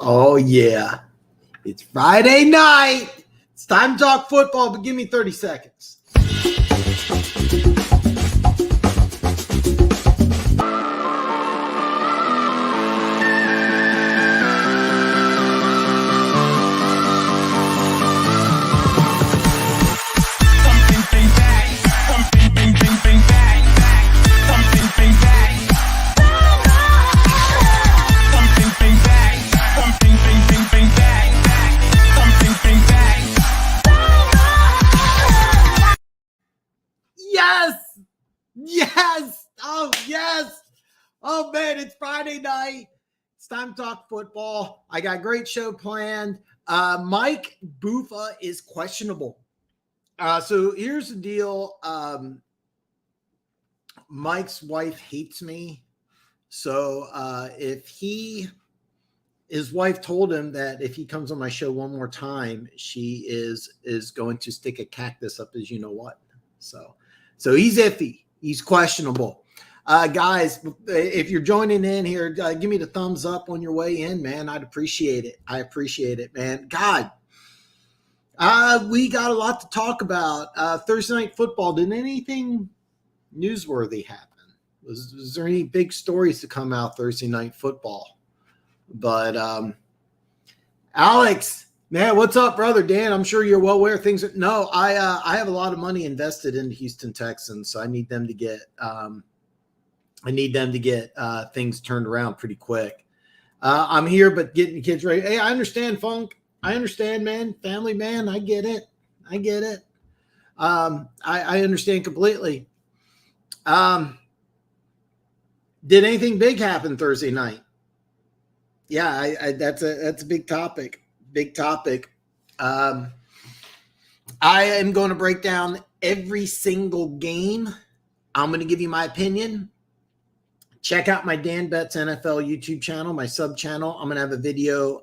Oh, yeah. It's Friday night. It's time to talk football, but give me 30 seconds. Yes. Oh, yes. Oh, man, it's Friday night. It's time to talk football. I got a great show planned. Mike Buffa is questionable. So here's the deal. Mike's wife hates me. So if his wife told him that if he comes on my show one more time, she is going to stick a cactus up his you-know-what. So he's iffy. He's questionable. Guys, if you're joining in here, give me the thumbs up on your way in, man. I'd appreciate it. I appreciate it, man. God, we got a lot to talk about. Thursday Night Football. Did anything newsworthy happen? Was there any big stories to come out Thursday Night Football? But Alex, man, what's up, brother? Dan, I'm sure you're well aware of things. No, I have a lot of money invested in the Houston Texans, so I need them to get things turned around pretty quick. I'm here, but getting the kids ready. Hey, I understand, Funk. I understand, man. Family, man. I get it. I understand completely. Did anything big happen Thursday night? Yeah, that's a big topic. I am going to break down every single game. I'm going to give you my opinion. Check out my Dan Betts NFL YouTube channel, my sub channel. I'm going to have a video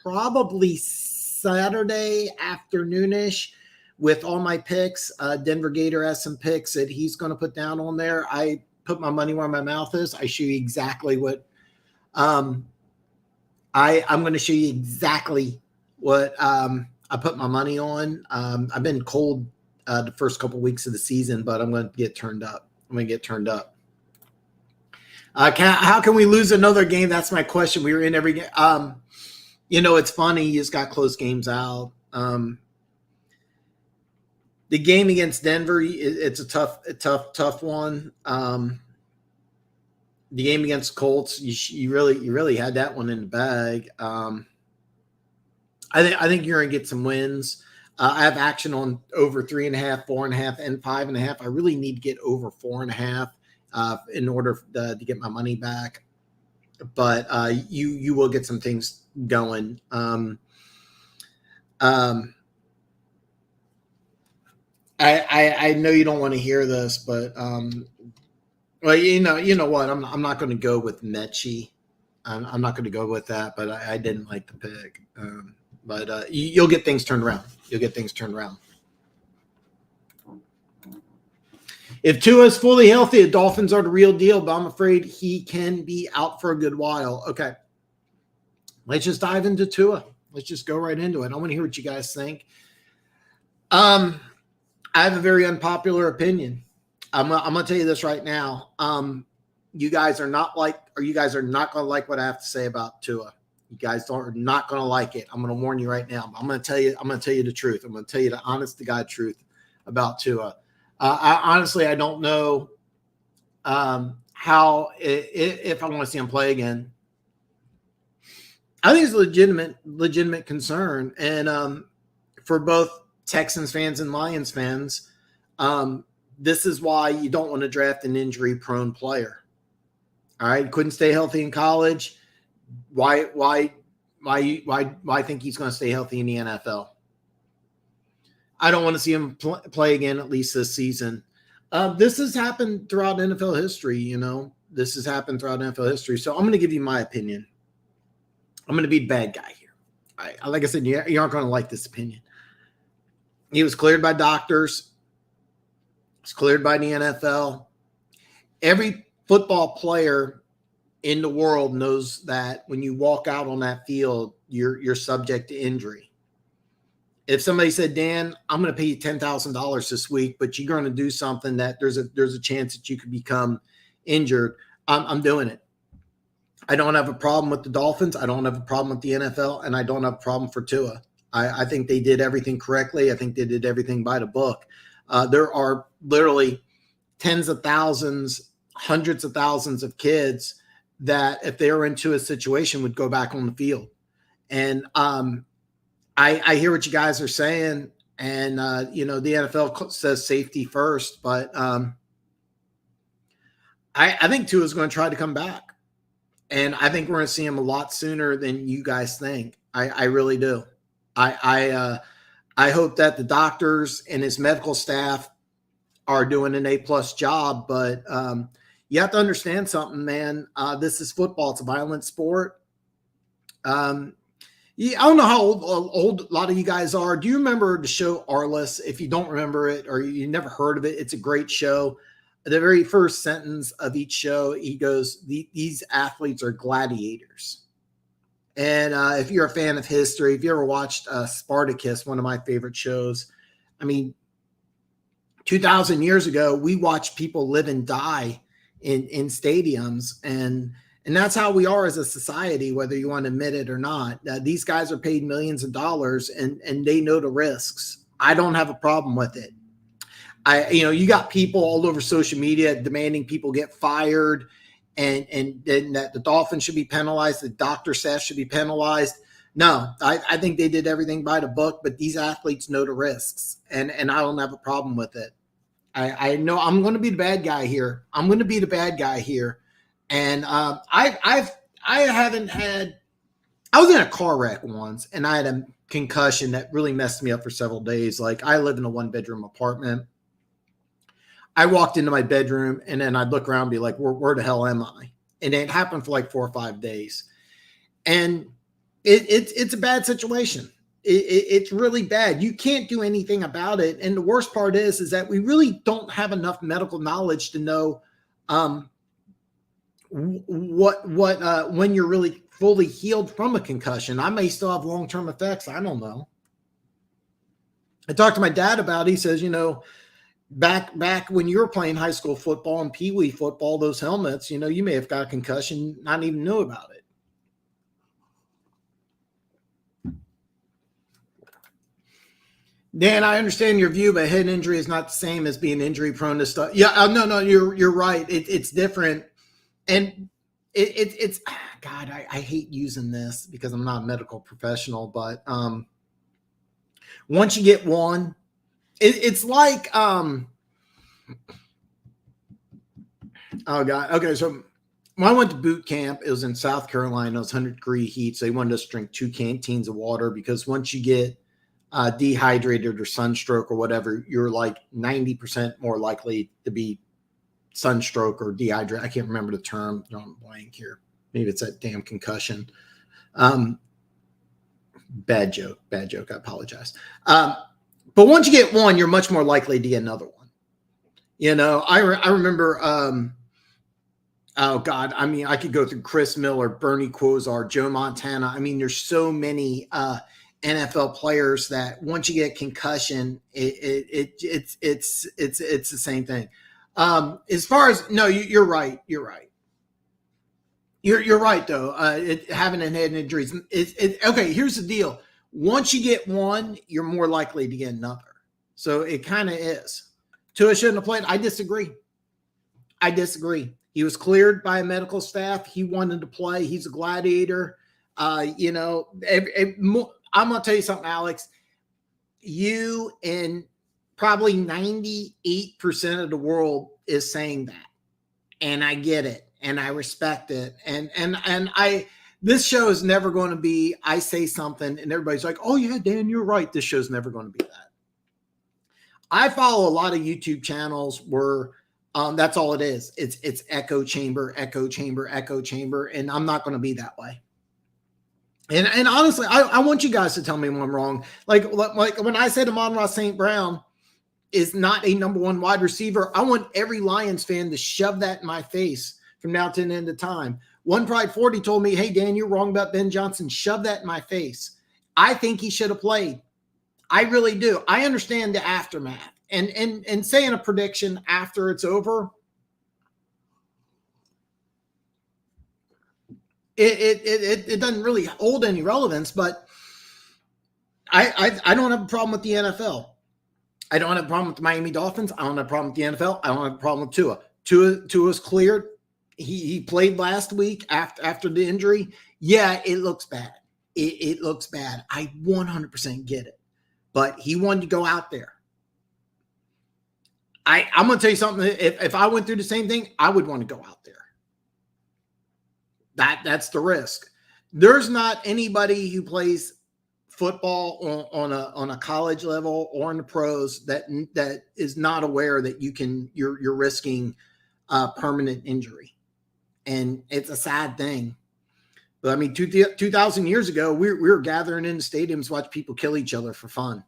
probably Saturday afternoonish with all my picks. Denver Gator has some picks that he's going to put down on there. I put my money where my mouth is. I show you exactly what I'm going to show you exactly what I put my money on. I've been cold the first couple weeks of the season, but I'm going to get turned up. How can we lose another game? That's my question. We were in every game. It's funny. You just got close games out. The game against Denver, it's a tough one. The game against Colts, you really had that one in the bag. I think you're going to get some wins. I have action on over 3.5, 4.5, and 5.5. I really need to get over 4.5 in order to get my money back. But you will get some things going. I know you don't want to hear this, but well, you know what? I'm not going to go with Mechie. I'm not going to go with that, but I didn't like the pick. But you'll get things turned around. If Tua is fully healthy, the Dolphins are the real deal, but I'm afraid he can be out for a good while. Okay. Let's just dive into Tua. Let's just go right into it. I want to hear what you guys think. I have a very unpopular opinion. I'm gonna tell you this right now. You guys are not going to like what I have to say about Tua. You guys are not going to like it. I'm going to warn you right now. I'm going to tell you the truth. I'm going to tell you the honest to God truth about Tua. I don't know how if I want to see him play again. I think it's a legitimate concern, and for both Texans fans and Lions fans, this is why you don't want to draft an injury-prone player. All right, couldn't stay healthy in college. Why think he's going to stay healthy in the NFL? I don't want to see him play again, at least this season. This has happened throughout NFL history. So I'm going to give you my opinion. I'm going to be the bad guy here. All right. Like I said, you aren't going to like this opinion. He was cleared by doctors. It's cleared by the NFL. Every football player in the world knows that when you walk out on that field, you're subject to injury. If somebody said, Dan, I'm going to pay you $10,000 this week, but you're going to do something that there's a chance that you could become injured, I'm doing it. I don't have a problem with the Dolphins. I don't have a problem with the NFL, and I don't have a problem for Tua. I think they did everything correctly. I think they did everything by the book. There are literally tens of thousands, hundreds of thousands of kids that if they were into a situation would go back on the field. And I hear what you guys are saying. And, the NFL says safety first, but I think Tua is going to try to come back. And I think we're going to see him a lot sooner than you guys think. I really do. I hope that the doctors and his medical staff are doing an A+ job, but you have to understand something, man. This is football. It's a violent sport. I don't know how old a lot of you guys are. Do you remember the show Arliss? If you don't remember it or you never heard of it, it's a great show. The very first sentence of each show, he goes, these athletes are gladiators. And if you're a fan of history, if you ever watched Spartacus, one of my favorite shows, 2,000 years ago, we watched people live and die in stadiums. And that's how we are as a society, whether you want to admit it or not. These guys are paid millions of dollars and they know the risks. I don't have a problem with it. You got people all over social media demanding people get fired and that the Dolphins should be penalized. The doctor staff should be penalized. No, I think they did everything by the book, but these athletes know the risks and I don't have a problem with it. I know I'm going to be the bad guy here. And I was in a car wreck once and I had a concussion that really messed me up for several days. Like I live in a 1-bedroom apartment. I walked into my bedroom and then I'd look around and be like, where the hell am I? And it happened for like 4 or 5 days. And it's a bad situation. It's really bad. You can't do anything about it. And the worst part is that we really don't have enough medical knowledge to know when you're really fully healed from a concussion. I may still have long-term effects. I don't know. I talked to my dad about it. He says, back when you were playing high school football and peewee football, those helmets, you may have got a concussion, not even knew about it. Dan, I understand your view, but head injury is not the same as being injury prone to stuff. Yeah, no, you're right. It's different. And it's God, I hate using this because I'm not a medical professional, but once you get one, it's like oh God. Okay, so when I went to boot camp, it was in South Carolina. It was 100-degree heat, so they wanted us to drink 2 canteens of water because once you get dehydrated or sunstroke or whatever, you're like 90% more likely to be sunstroke or dehydrated. I can't remember the term. I'm blank here. Maybe it's that damn concussion. Bad joke. I apologize. But once you get one, you're much more likely to get another one. I remember, oh God, I could go through Chris Miller, Bernie Kosar, Joe Montana. There's so many NFL players that once you get concussion, it's the same thing. As far as you're right. You're right though. Having a head injuries. Okay. Here's the deal. Once you get one, you're more likely to get another. So it kind of is. Tua shouldn't have played. I disagree. He was cleared by a medical staff. He wanted to play. He's a gladiator. I'm going to tell you something, Alex. You and probably 98% of the world is saying that. And I get it. And I respect it. And this show is never going to be, I say something and everybody's like, oh yeah, Dan, you're right. This show's never going to be that. I follow a lot of YouTube channels where that's all it is. It's echo chamber. And I'm not going to be that way. And honestly, I want you guys to tell me when I'm wrong. Like when I said Amon-Ra St. Brown is not a number 1 wide receiver, I want every Lions fan to shove that in my face from now to the end of time. One Pride 40 told me, hey, Dan, you're wrong about Ben Johnson. Shove that in my face. I think he should have played. I really do. I understand the aftermath. And saying a prediction after it's over, it doesn't really hold any relevance, but I don't have a problem with the NFL. I don't have a problem with the Miami Dolphins. I don't have a problem with the NFL. I don't have a problem with Tua. Tua's cleared. He played last week after the injury. Yeah, it looks bad. It looks bad. I 100% get it. But he wanted to go out there. I'm going to tell you something. If I went through the same thing, I would want to go out there. That's the risk. There's not anybody who plays football on a college level or in the pros that is not aware that you're risking permanent injury, and it's a sad thing. But I mean, 2,000 years ago, we were gathering in the stadiums to watch people kill each other for fun,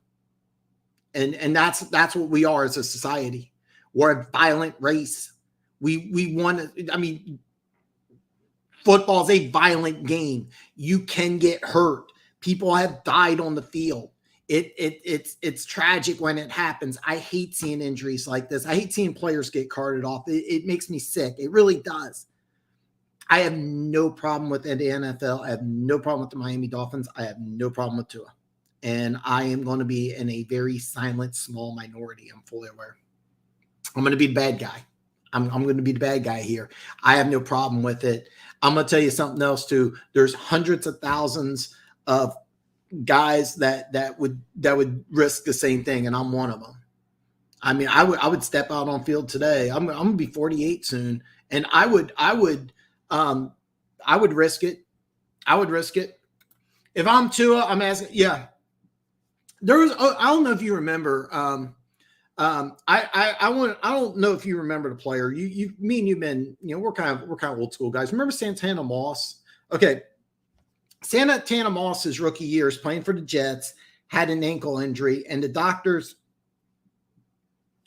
and that's what we are as a society. We're a violent race. We want to. I mean, football's a violent game. You can get hurt. People have died on the field. It's tragic when it happens. I hate seeing injuries like this. I hate seeing players get carted off. It makes me sick. It really does. I have no problem with the NFL. I have no problem with the Miami Dolphins. I have no problem with Tua. And I am going to be in a very silent, small minority. I'm fully aware. I'm going to be the bad guy. I'm going to be the bad guy here. I have no problem with it. I'm going to tell you something else too. There's hundreds of thousands of guys that would risk the same thing, and I'm one of them. I mean, I would step out on field today. I'm going to be 48 soon, and I would risk it. I would risk it. If I'm Tua, I'm asking. Yeah, there was. I don't know if you remember. I don't know if you remember the player. Me and you've been, we're kind of old school guys. Remember Santana Moss? Okay. Santana Moss, his rookie years playing for the Jets, had an ankle injury, and the doctors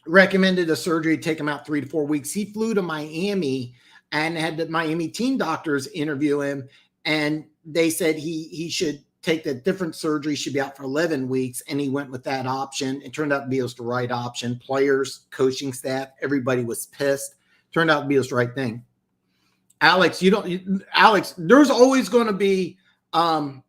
recommended a surgery to take him out 3 to 4 weeks. He flew to Miami and had the Miami team doctors interview him, and they said he should take the different surgery, should be out for 11 weeks, and he went with that option. It turned out to be the right option. Players, coaching staff, everybody was pissed. Turned out to be the right thing. Alex, there's always going to be I'm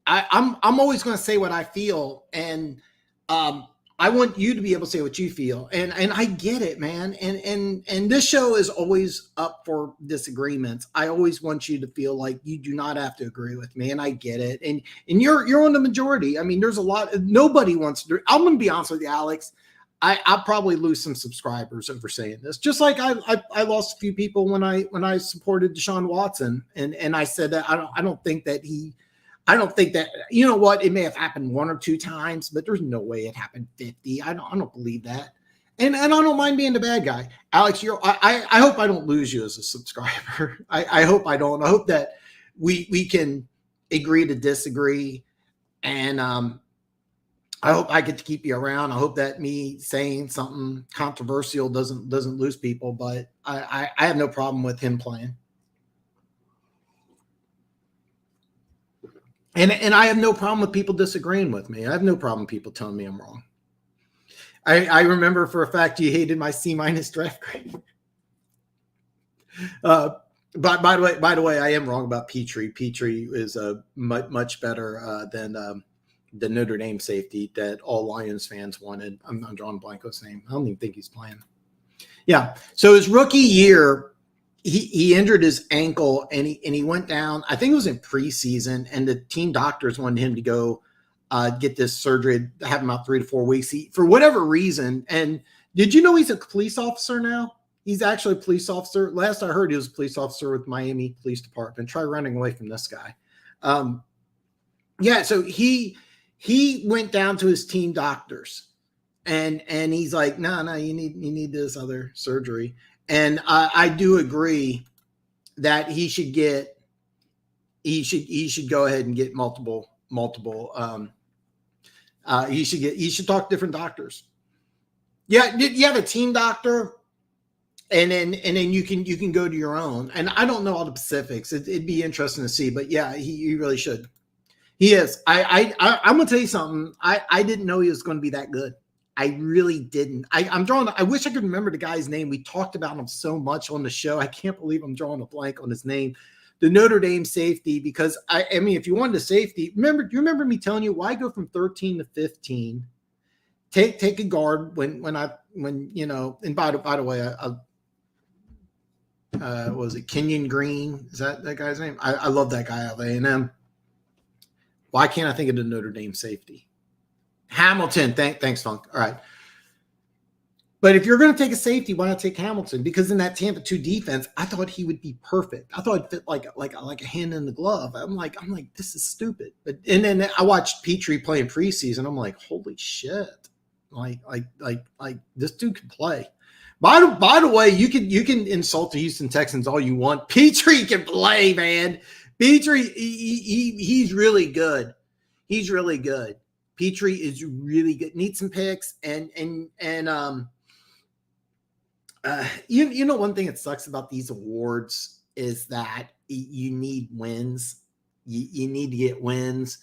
always going to say what I feel, and I want you to be able to say what you feel, and I get it, man. And this show is always up for disagreements. I always want you to feel like you do not have to agree with me, and I get it. And you're on the majority. I mean, there's a lot. Nobody wants to. I'm going to be honest with you, Alex. I'll probably lose some subscribers over saying this. Just like I lost a few people when I supported Deshaun Watson, and I said that I don't think that, you know what, it may have happened 1 or 2 times, but there's no way it happened 50. I don't believe that. And I don't mind being the bad guy. Alex, I hope I don't lose you as a subscriber. I hope I don't. I hope that we can agree to disagree, and I hope I get to keep you around. I hope that me saying something controversial doesn't lose people, but I have no problem with him playing. And I have no problem with people disagreeing with me. I have no problem with people telling me I'm wrong. I remember for a fact you hated my C- draft grade. But by the way, I am wrong about Petrie. Petrie is much better than the Notre Dame safety that all Lions fans wanted. I'm drawing a blank on his name. I don't even think he's playing. Yeah. So his rookie year, he injured his ankle and he went down. I think it was in preseason, and the team doctors wanted him to go get this surgery, have him out 3 to 4 weeks. For whatever reason. And did you know he's a police officer now? He's actually a police officer. Last I heard, he was a police officer with Miami Police Department. Try running away from this guy. Yeah. So he went down to his team doctors, and he's like, no, you need this other surgery. And I do agree that he should go ahead and get multiple. He should talk to different doctors. Yeah, you have a team doctor, And then you can go to your own. And I don't know all the specifics. It'd be interesting to see. But yeah, he really should. He is. I'm gonna tell you something. I didn't know he was going to be that good. I really didn't. I'm drawing. I wish I could remember the guy's name. We talked about him so much on the show. I can't believe I'm drawing a blank on his name. The Notre Dame safety, because I mean, if you wanted a safety, do you remember me telling you why go from 13 to 15? Take a guard when you know. And by the way, was it Kenyon Green? Is that guy's name? I love that guy out of A&M. Why can't I think of the Notre Dame safety? Hamilton. Thanks, Funk. All right. But if you're going to take a safety, why not take Hamilton? Because in that Tampa 2 defense, I thought he would be perfect. I thought it'd fit like a hand in the glove. I'm like, this is stupid. And then I watched Petrie play in preseason. I'm like, holy shit. Like this dude can play. By the way, you can insult the Houston Texans all you want. Petrie can play, man. Petrie, he's really good. He's really good. Petrie is really good. Needs some picks and you know, one thing that sucks about these awards is that you need wins. You need to get wins.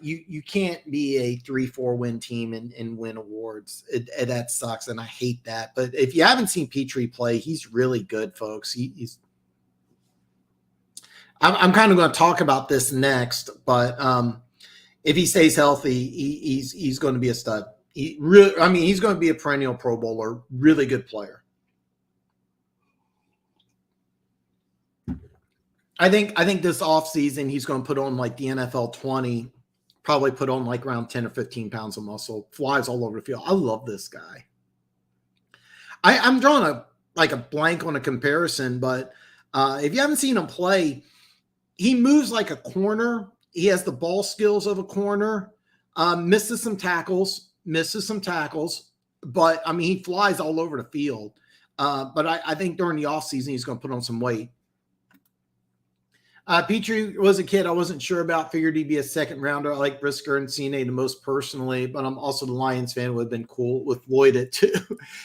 You can't be a 3-4 win team and win awards. That sucks, and I hate that. But if you haven't seen Petrie play, he's really good, folks. I'm kind of going to talk about this next, but if he stays healthy, he's going to be a stud. He's going to be a perennial Pro Bowler, really good player. I think this offseason he's going to put on like the NFL 20, probably put on like around 10 or 15 pounds of muscle, flies all over the field. I love this guy. I'm drawing a blank on a comparison, but if you haven't seen him play, he moves like a corner. He has the ball skills of a corner, misses some tackles, but I mean, he flies all over the field. But I think during the offseason, he's going to put on some weight. Petrie was a kid I wasn't sure about. Figured he'd be a second rounder. I like Brisker and CNA the most personally, but I'm also the Lions fan. Would have been cool with Lloyd at too.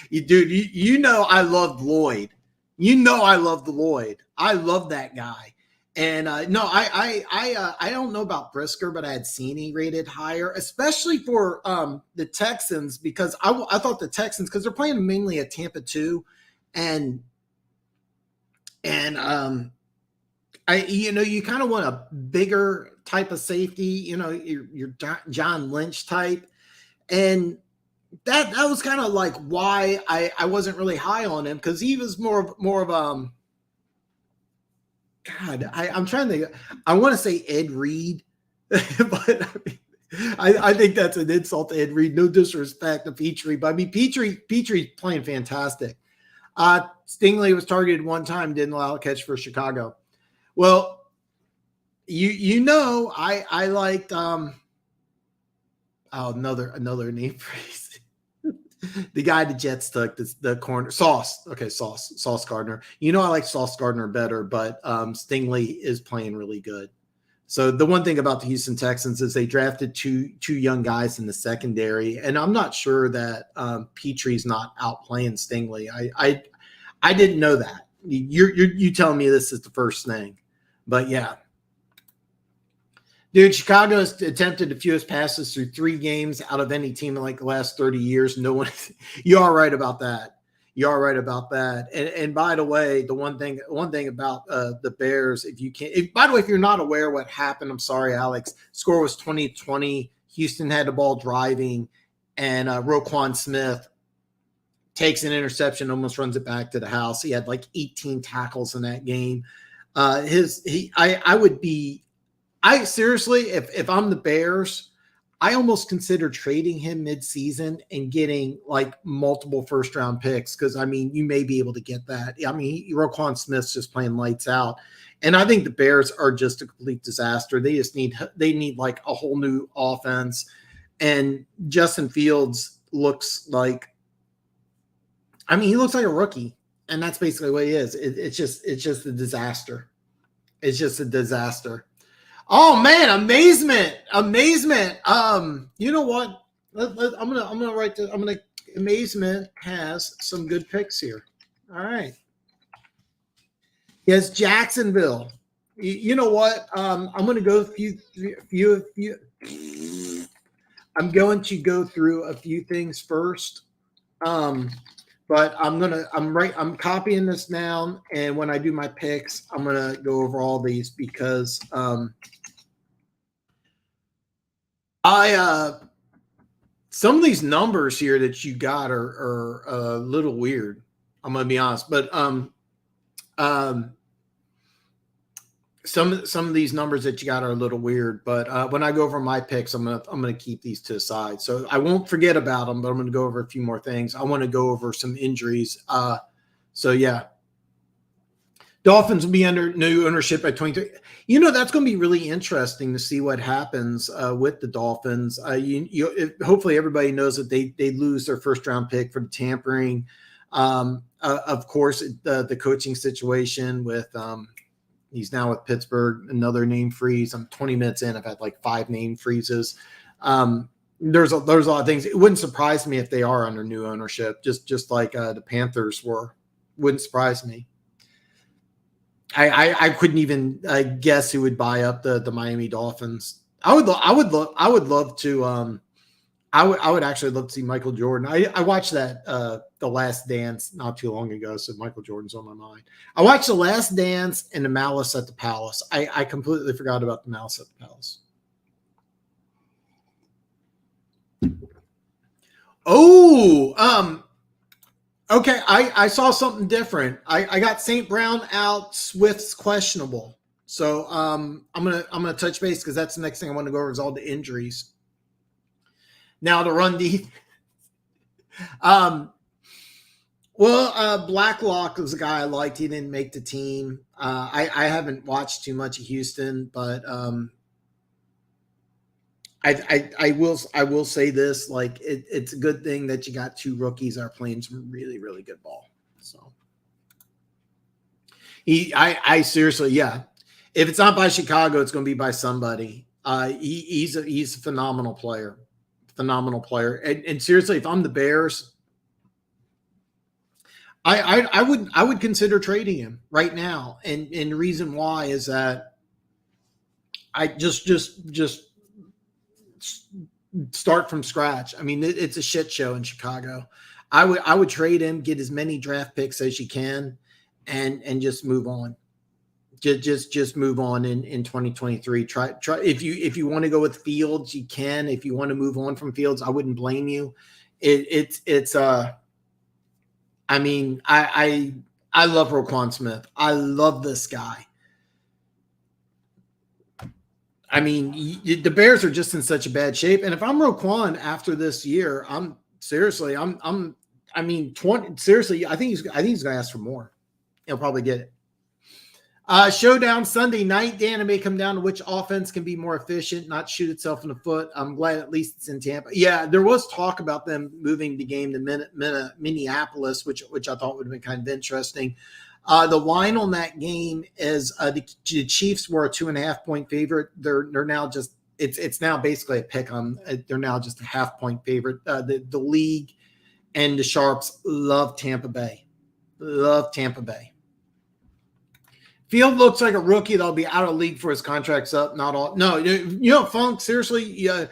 You know I loved Lloyd. You know I loved Lloyd. I love that guy. And no, I don't know about Brisker, but I had CNA rated higher, especially for the Texans, because I thought the Texans, because they're playing mainly at Tampa 2, and you kind of want a bigger type of safety, your John Lynch type. And that was kind of like why I wasn't really high on him, because he was more of God, I'm trying to think. I want to say Ed Reed, but I think that's an insult to Ed Reed. No disrespect to Petrie, but I mean, Petrie's playing fantastic. Stingley was targeted one time, didn't allow a catch for Chicago. Well, I liked another name phrase. The guy the Jets took, the corner, Sauce. Okay, Sauce Gardner. I like Sauce Gardner better, but Stingley is playing really good. So the one thing about the Houston Texans is they drafted two young guys in the secondary, and I'm not sure that Petrie's not outplaying Stingley. I didn't know that. You telling me this is the first thing, but yeah. Dude, Chicago has attempted the fewest passes through 3 games out of any team in like the last 30 years. No one, you are right about that. You are right about that. And by the way, the one thing about the Bears, if you're not aware what happened, I'm sorry, Alex. Score was 20-20. Houston had the ball driving, and Roquan Smith takes an interception, almost runs it back to the house. He had like 18 tackles in that game. I seriously, if I'm the Bears, I almost consider trading him midseason and getting like multiple first-round picks, because, I mean, you may be able to get that. I mean, Roquan Smith's just playing lights out. And I think the Bears are just a complete disaster. They need like a whole new offense. And Justin Fields looks like a rookie. And that's basically what he is. It's just a disaster. It's just a disaster. Oh man, amazement. You know what? I'm gonna write this. Amazement has some good picks here. All right. Yes, Jacksonville. You know what? I'm going to go few. I'm going to go through a few things first. Um, but I'm copying this down, and when I do my picks, I'm gonna go over all these because I some of these numbers here that you got are a little weird. I'm gonna be honest, but um, some of these numbers that you got are a little weird. But when I go over my picks, I'm gonna keep these to the side, so I won't forget about them. But I'm gonna go over a few more things. I want to go over some injuries. So yeah, Dolphins will be under new ownership at 23. You know, that's going to be really interesting to see what happens with the Dolphins. Hopefully everybody knows that they lose their first round pick for the tampering. Of course, the coaching situation with he's now with Pittsburgh, another name freeze. I'm 20 minutes in. I've had like 5 name freezes. There's a lot of things. It wouldn't surprise me if they are under new ownership, just like the Panthers were. Wouldn't surprise me. I couldn't even guess who would buy up the Miami Dolphins. I would love to. I would actually love to see Michael Jordan. I watched that The Last Dance not too long ago, so Michael Jordan's on my mind. I watched The Last Dance and The Malice at the Palace. I completely forgot about The Malice at the Palace. Oh, okay, I saw something different. I got St. Brown out, Swift's questionable. So I'm gonna touch base because that's the next thing I want to go over is all the injuries. Now the run deep. Blacklock was a guy I liked. He didn't make the team. I haven't watched too much of Houston, but I will say this: like it's a good thing that you got 2 rookies that are playing some really, really good ball. So I seriously, yeah. If it's not by Chicago, it's going to be by somebody. He's a phenomenal player, And seriously, if I'm the Bears, I would consider trading him right now. And the reason why is that I just start from scratch. I mean, it's a shit show in Chicago. I would trade him, get as many draft picks as you can, and just move on. Just move on in 2023. Try if you want to go with Fields, you can. If you want to move on from Fields, I wouldn't blame you. I mean, I love Roquan Smith. I love this guy. I mean, the Bears are just in such a bad shape. And if I'm Roquan after this year, I mean, 20 seriously, I think he's going to ask for more. He'll probably get it. Showdown Sunday night, Dan. It may come down to which offense can be more efficient, not shoot itself in the foot. I'm glad at least it's in Tampa. Yeah, there was talk about them moving the game to Minneapolis, which I thought would have been kind of interesting. The line on that game is the Chiefs were a 2.5-point favorite. They're now just it's now basically a pick on. They're now just a half-point favorite. The league and the Sharps love Tampa Bay. Love Tampa Bay. Field looks like a rookie that'll be out of the league for his contract's up. Not all. No, Funk. Seriously, yeah,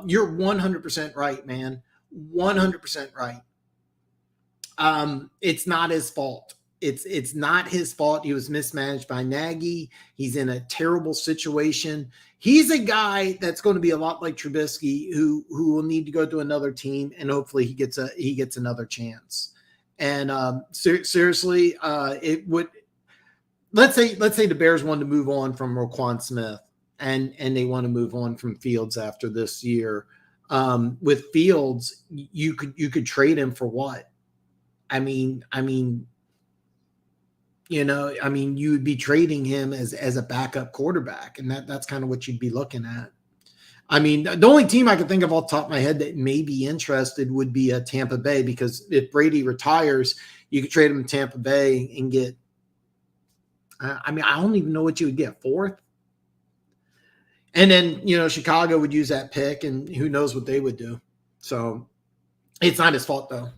you're 100% right, man. 100% right. It's not his fault. It's not his fault. He was mismanaged by Nagy. He's in a terrible situation. He's a guy that's going to be a lot like Trubisky, who will need to go to another team, and hopefully he gets another chance. And seriously, it would. Let's say the Bears wanted to move on from Roquan Smith, and they want to move on from Fields after this year. With Fields, you could trade him for what? I mean, you would be trading him as a backup quarterback, and that's kind of what you'd be looking at. I mean, the only team I can think of off the top of my head that may be interested would be Tampa Bay, because if Brady retires, you could trade him to Tampa Bay and get. I don't even know what you would get, 4th. And then, Chicago would use that pick, and who knows what they would do. So it's not his fault, though.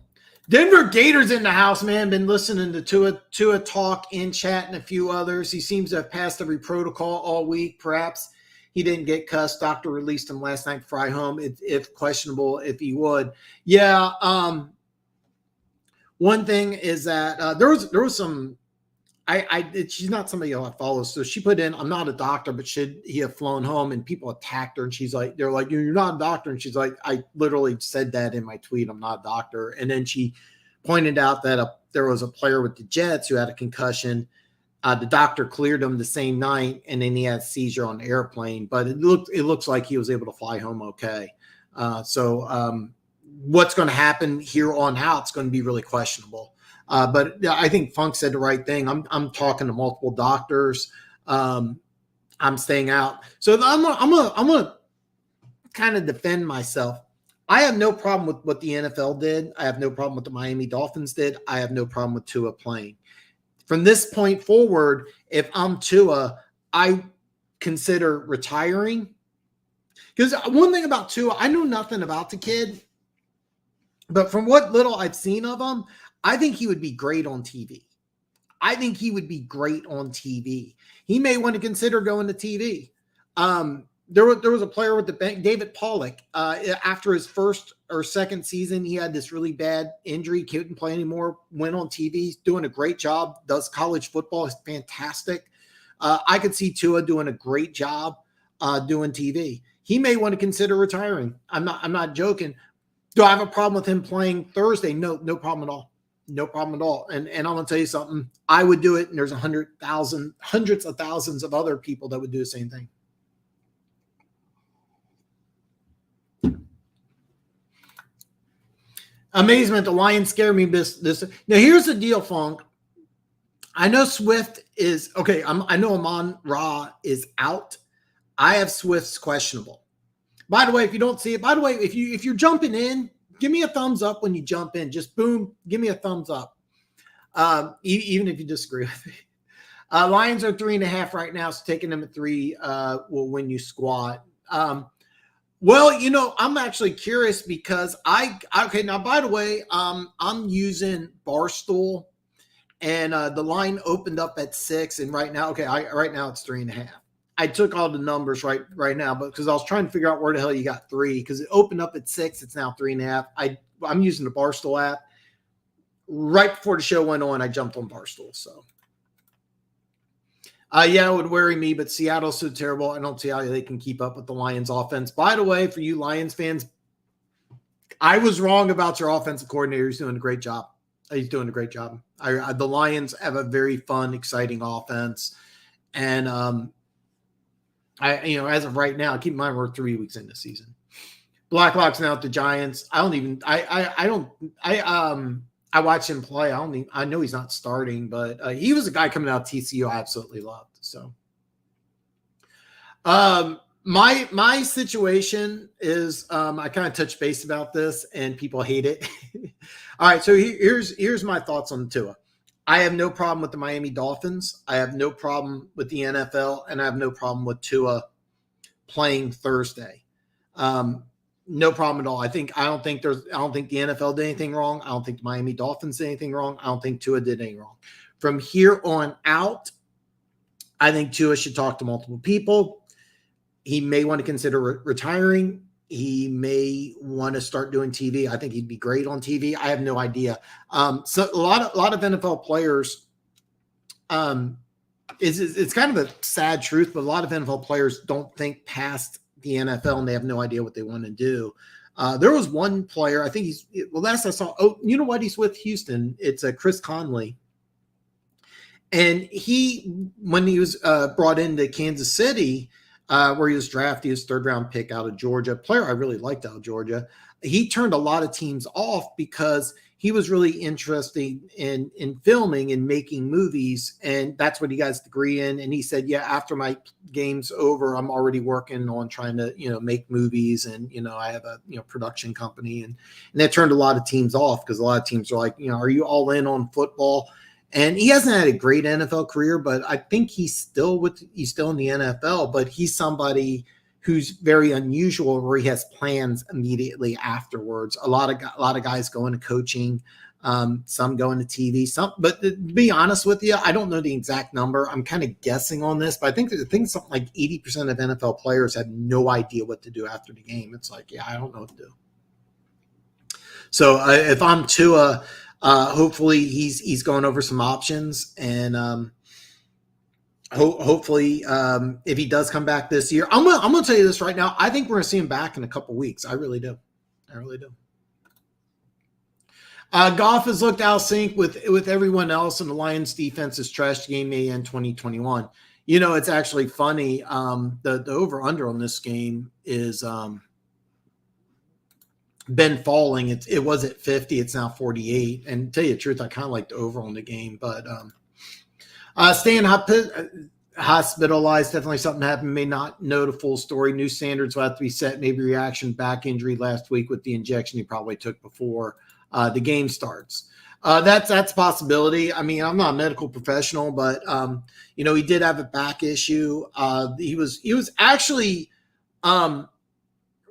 Denver Gators in the house, man. Been listening to Tua talk in chat and a few others. He seems to have passed every protocol all week. Perhaps he didn't get cussed. Doctor released him last night. Fry home, if questionable, if he would. Yeah. One thing is that there was some. She's not somebody I follow, so she put in, I'm not a doctor, but should he have flown home? And people attacked her, and she's like, they're like, you're not a doctor, and she's like, I literally said that in my tweet, I'm not a doctor. And then she pointed out that there was a player with the Jets who had a concussion. The doctor cleared him the same night, and then he had a seizure on the airplane, but it looks like he was able to fly home okay. So what's going to happen here on out is going to be really questionable. But I think Funk said the right thing. I'm talking to multiple doctors. I'm staying out. So I'm gonna kind of defend myself. I have no problem with what the NFL did. I have no problem with the Miami Dolphins did. I have no problem with Tua playing. From this point forward, if I'm Tua, I consider retiring. Because one thing about Tua, I know nothing about the kid, but from what little I've seen of him, I think he would be great on TV. He may want to consider going to TV. There was a player with the bank, David Pollock. After his first or second season, he had this really bad injury, couldn't play anymore, went on TV, he's doing a great job, does college football, is fantastic. I could see Tua doing a great job doing TV. He may want to consider retiring. I'm not joking. Do I have a problem with him playing Thursday? No problem at all. No problem at all. And I'm going to tell you something. I would do it, and there's hundreds of thousands of other people that would do the same thing. Amazement. The Lions scare me. This. Now, here's the deal, Funk. I know Swift is okay. I know Amon-Ra is out. I have Swift's questionable. By the way, if you don't see it, if you're jumping in, give me a thumbs up when you jump in. Just boom, give me a thumbs up. Even if you disagree with me. Lions are 3.5 right now, so taking them at 3 will win you squat. Well, I'm actually curious because now, by the way, I'm using Barstool, and the line opened up at 6, and right now it's 3.5. I took all the numbers right now, but because I was trying to figure out where the hell you got 3, because it opened up at 6, it's now 3.5. I'm using the Barstool app. Right before the show went on, I jumped on Barstool. So, yeah, it would worry me, but Seattle's so terrible. I don't see how they can keep up with the Lions offense. By the way, for you Lions fans, I was wrong about your offensive coordinator. He's doing a great job. The Lions have a very fun, exciting offense, and as of right now, keep in mind we're 3 weeks into the season. Blacklock's now at the Giants. I watched him play. I know he's not starting, but he was a guy coming out of TCU I absolutely loved. So, my situation is I kind of touched base about this, and people hate it. All right, so here's my thoughts on Tua. I have no problem with the Miami Dolphins. I have no problem with the NFL, and I have no problem with Tua playing Thursday. No problem at all. I don't think the NFL did anything wrong. I don't think the Miami Dolphins did anything wrong. I don't think Tua did anything wrong. From here on out, I think Tua should talk to multiple people. He may want to consider retiring. He may want to start doing TV. I think he'd be great on TV. I have no idea. So a lot of NFL players, it's kind of a sad truth, but a lot of NFL players don't think past the NFL, and they have no idea what they want to do. There was one player, I think last I saw, you know what? He's with Houston. It's Chris Conley. And when he was brought into Kansas City, where he was drafted, his 3rd-round pick out of Georgia, player I really liked out of Georgia, he turned a lot of teams off because he was really interested in filming and making movies, and that's what he got his degree in. And he said, yeah, after my game's over, I'm already working on trying to, make movies, and, I have a, production company, and that turned a lot of teams off because a lot of teams are like, are you all in on football? And he hasn't had a great NFL career, but I think he's still in the NFL, but he's somebody who's very unusual where he has plans immediately afterwards. A lot of guys go into coaching. some going to TV, but to be honest with you, I don't know the exact number. I'm kind of guessing on this, but I think something like 80% of NFL players have no idea what to do after the game. It's like, yeah, I don't know what to do. So if I'm Tua, hopefully he's going over some options, and hopefully if he does come back this year, I'm gonna tell you this right now. I think we're gonna see him back in a couple weeks. I really do. Goff has looked out of sync with everyone else, and the Lions defense has trashed game in 2021. It's actually funny. The over-under on this game is been falling. It was at 50. It's now 48. And to tell you the truth, I kind of like the over on the game. But staying hospitalized, definitely something happened. May not know the full story. New standards will have to be set. Maybe reaction back injury last week with the injection he probably took before the game starts. That's a possibility. I mean, I'm not a medical professional, but he did have a back issue. He was actually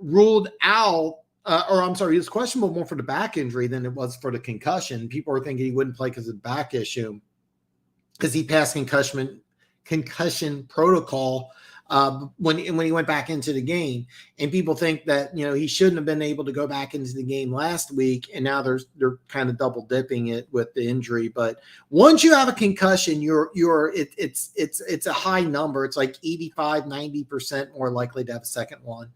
ruled out, he was questionable more for the back injury than it was for the concussion. People were thinking he wouldn't play because of the back issue, because he passed concussion protocol when he went back into the game. And people think that he shouldn't have been able to go back into the game last week, and now they're kind of double dipping it with the injury. But once you have a concussion, it's a high number. It's like 85-90% more likely to have a second one.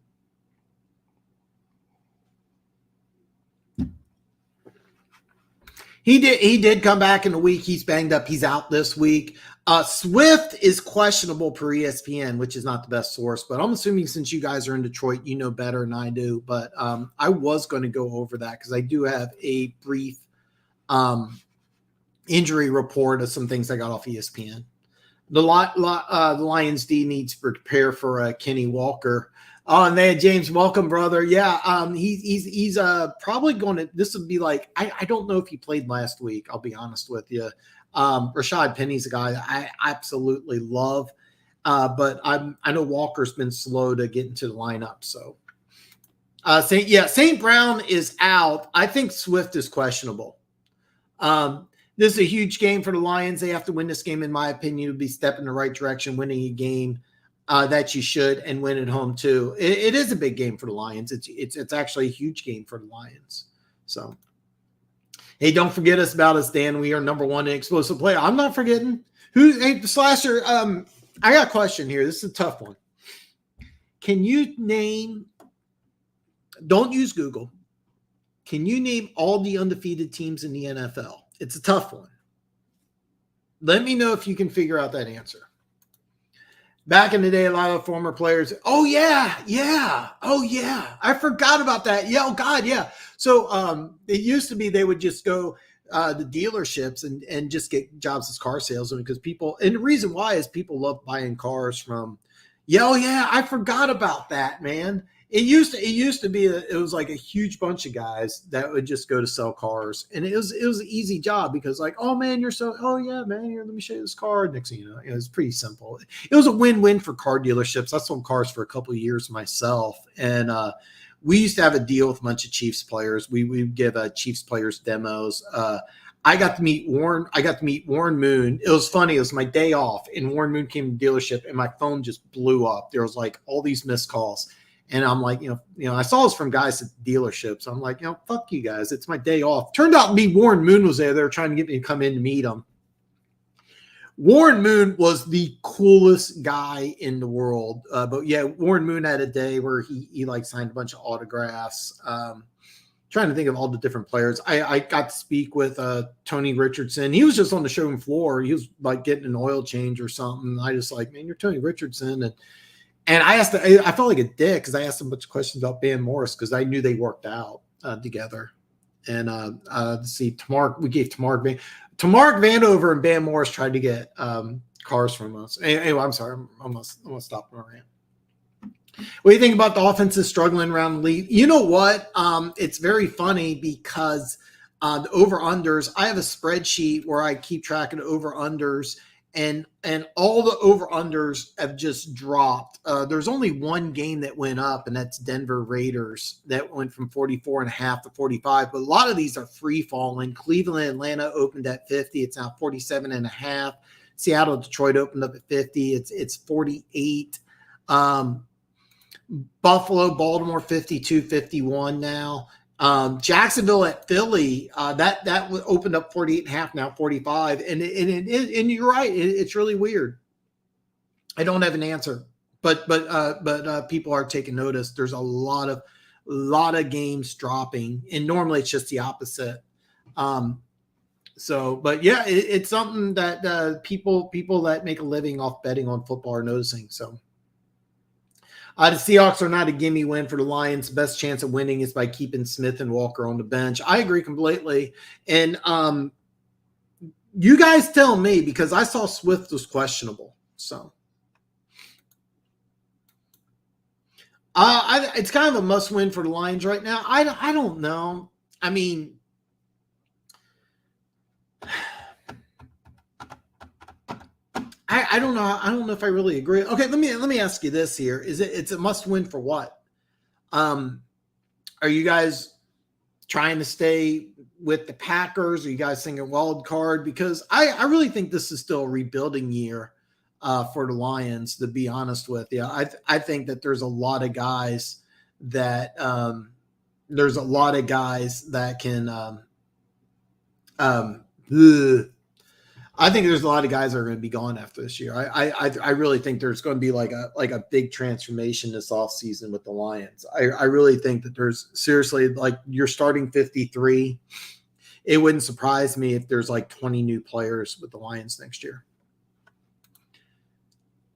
He did come back in a week. He's banged up. He's out this week. Swift is questionable per ESPN, which is not the best source, but I'm assuming since you guys are in Detroit, you know better than I do. But I was going to go over that because I do have a brief injury report of some things I got off ESPN. The Lions D needs to prepare for Kenny Walker. Oh, and they had James. Welcome, brother. Yeah, he's probably going to. This would be like I don't know if he played last week. I'll be honest with you. Rashad Penny's a guy I absolutely love, but I know Walker's been slow to get into the lineup. So, St. Brown is out. I think Swift is questionable. This is a huge game for the Lions. They have to win this game, in my opinion, to be stepping in the right direction, winning a game that you should, and win at home too. It is a big game for the Lions. It's actually a huge game for the Lions. So. Hey, don't forget us about us, Dan. We are number one in explosive play. I'm not forgetting. Hey, Slasher, I got a question here. This is a tough one. Can you name, don't use Google, can you name all the undefeated teams in the NFL? It's a tough one. Let me know if you can figure out that answer. Back in the day, a lot of former players, oh, yeah. I forgot about that. Yeah, oh, God, yeah. So it used to be they would just go the dealerships and just get jobs as car salesmen, because people – and the reason why is people love buying cars from – I forgot about that, man. It used to be it was like a huge bunch of guys that would just go to sell cars, and it was an easy job because like, oh man, let me show you this car. Next thing you know, it was pretty simple. It was a win-win for car dealerships. I sold cars for a couple of years myself, and we used to have a deal with a bunch of Chiefs players. We would give Chiefs players demos. I got to meet Warren Moon. It was funny. It was my day off, and Warren Moon came to the dealership, and my phone just blew up. There was like all these missed calls. And I'm like, I saw this from guys at dealerships. I'm like, fuck you guys. It's my day off. Turned out to be Warren Moon was there. They were trying to get me to come in to meet him. Warren Moon was the coolest guy in the world. But yeah, Warren Moon had a day where he like signed a bunch of autographs. Trying to think of all the different players. I got to speak with Tony Richardson. He was just on the showroom floor. He was like getting an oil change or something. I just like, man, you're Tony Richardson. And I felt like a dick because I asked him a bunch of questions about Van Morris because I knew they worked out together. And we gave Tamar Vanover and Van Morris tried to get cars from us. Anyway, I'm sorry. I'm gonna stop my rant. What do you think about the offenses struggling around the league? You know what? It's very funny because the over-unders, I have a spreadsheet where I keep track of the over-unders. and all the over-unders have just dropped. There's only one game that went up, and that's Denver Raiders. That went from 44.5 to 45, but a lot of these are free-falling. Cleveland, Atlanta opened at 50. It's now 47.5. Seattle, Detroit opened up at 50. It's 48. Buffalo, Baltimore, 52-51 now. Jacksonville at Philly, that opened up 48.5, now 45, and you're right, it's really weird. I don't have an answer, but people are taking notice. There's a lot of games dropping, and normally it's just the opposite. But yeah, it's something that people that make a living off betting on football are noticing. So. The Seahawks are not a gimme win for the Lions. The best chance of winning is by keeping Smith and Walker on the bench. I agree completely. And you guys tell me, because I saw Swift was questionable. So it's kind of a must win for the Lions right now. I don't know. I mean, I don't know. I don't know if I really agree. Okay, let me ask you this here. It's a must win for what? Are you guys trying to stay with the Packers? Are you guys thinking wild card? Because I really think this is still a rebuilding year for the Lions, to be honest with you. I think that there's a lot of guys that can I think there's a lot of guys that are going to be gone after this year. I really think there's going to be like a big transformation this offseason with the Lions. I really think that there's seriously, like, you're starting 53. It wouldn't surprise me if there's like 20 new players with the Lions next year.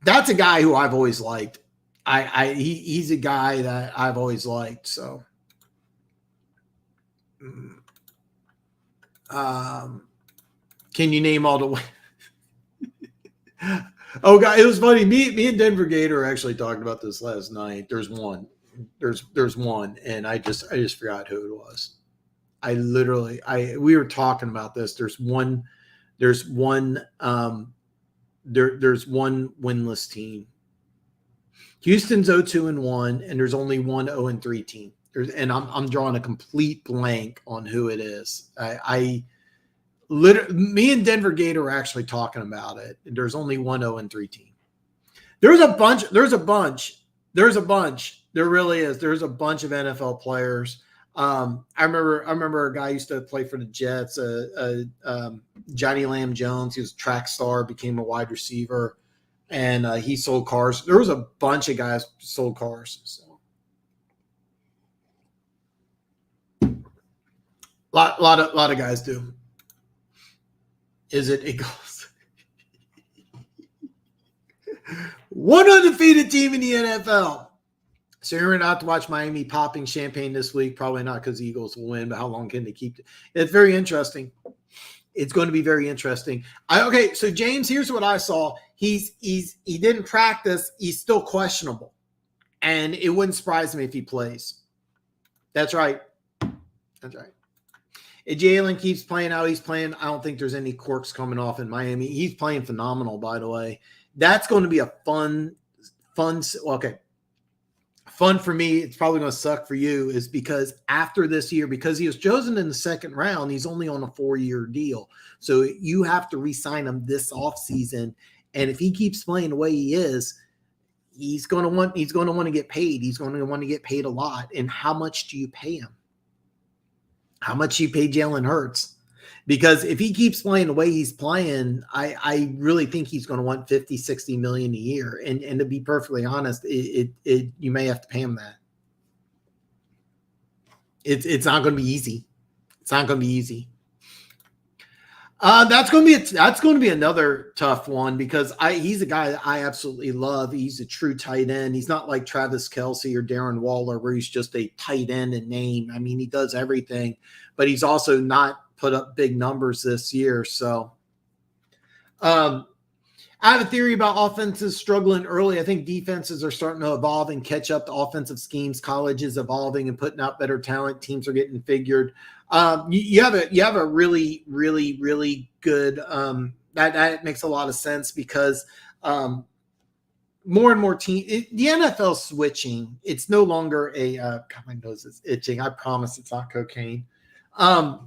That's a guy who I've always liked. He's a guy that I've always liked. So, can you name all the way? Oh, God, it was funny. Me and Denver Gator actually talked about this last night. There's one, and I just forgot who it was. We were talking about this. There's one winless team. Houston's 0-2-1, and there's only one 0-3 team. And I'm drawing a complete blank on who it is. Me and Denver Gator were actually talking about it. There's only one 0-3 team. There's a bunch. There really is. There's a bunch of NFL players. I remember a guy used to play for the Jets, Johnny Lamb Jones. He was a track star, became a wide receiver, and he sold cars. There was a bunch of guys who sold cars. So. Lot of guys do. Is it Eagles? One undefeated team in the NFL. So you're going to have to watch Miami popping champagne this week. Probably not because the Eagles will win, but how long can they keep it? It's very interesting. It's going to be very interesting. Okay, so James, here's what I saw. He didn't practice. He's still questionable. And it wouldn't surprise me if he plays. That's right. If Jalen keeps playing how he's playing, I don't think there's any corks coming off in Miami. He's playing phenomenal, by the way. That's going to be a fun for me. It's probably going to suck for you, is because after this year, because he was chosen in the second round, he's only on a 4-year deal. So you have to re-sign him this offseason. And if he keeps playing the way he is, he's going to want to get paid. He's going to want to get paid a lot. And how much do you pay him? How much you pay Jalen Hurts? Because if he keeps playing the way he's playing, I really think he's going to want 50, 60 million a year. And to be perfectly honest, you may have to pay him that. It's not going to be easy. It's not going to be easy. That's going to be another tough one, because he's a guy that I absolutely love. He's a true tight end. He's not like Travis Kelce or Darren Waller, where he's just a tight end in name. I mean, he does everything, but he's also not put up big numbers this year. So I have a theory about offenses struggling early. I think defenses are starting to evolve and catch up to offensive schemes. College is evolving and putting out better talent. Teams are getting figured. You have a really, really, really good That makes a lot of sense because more and more teams, the NFL switching. It's no longer a God, my nose is itching. I promise it's not cocaine. The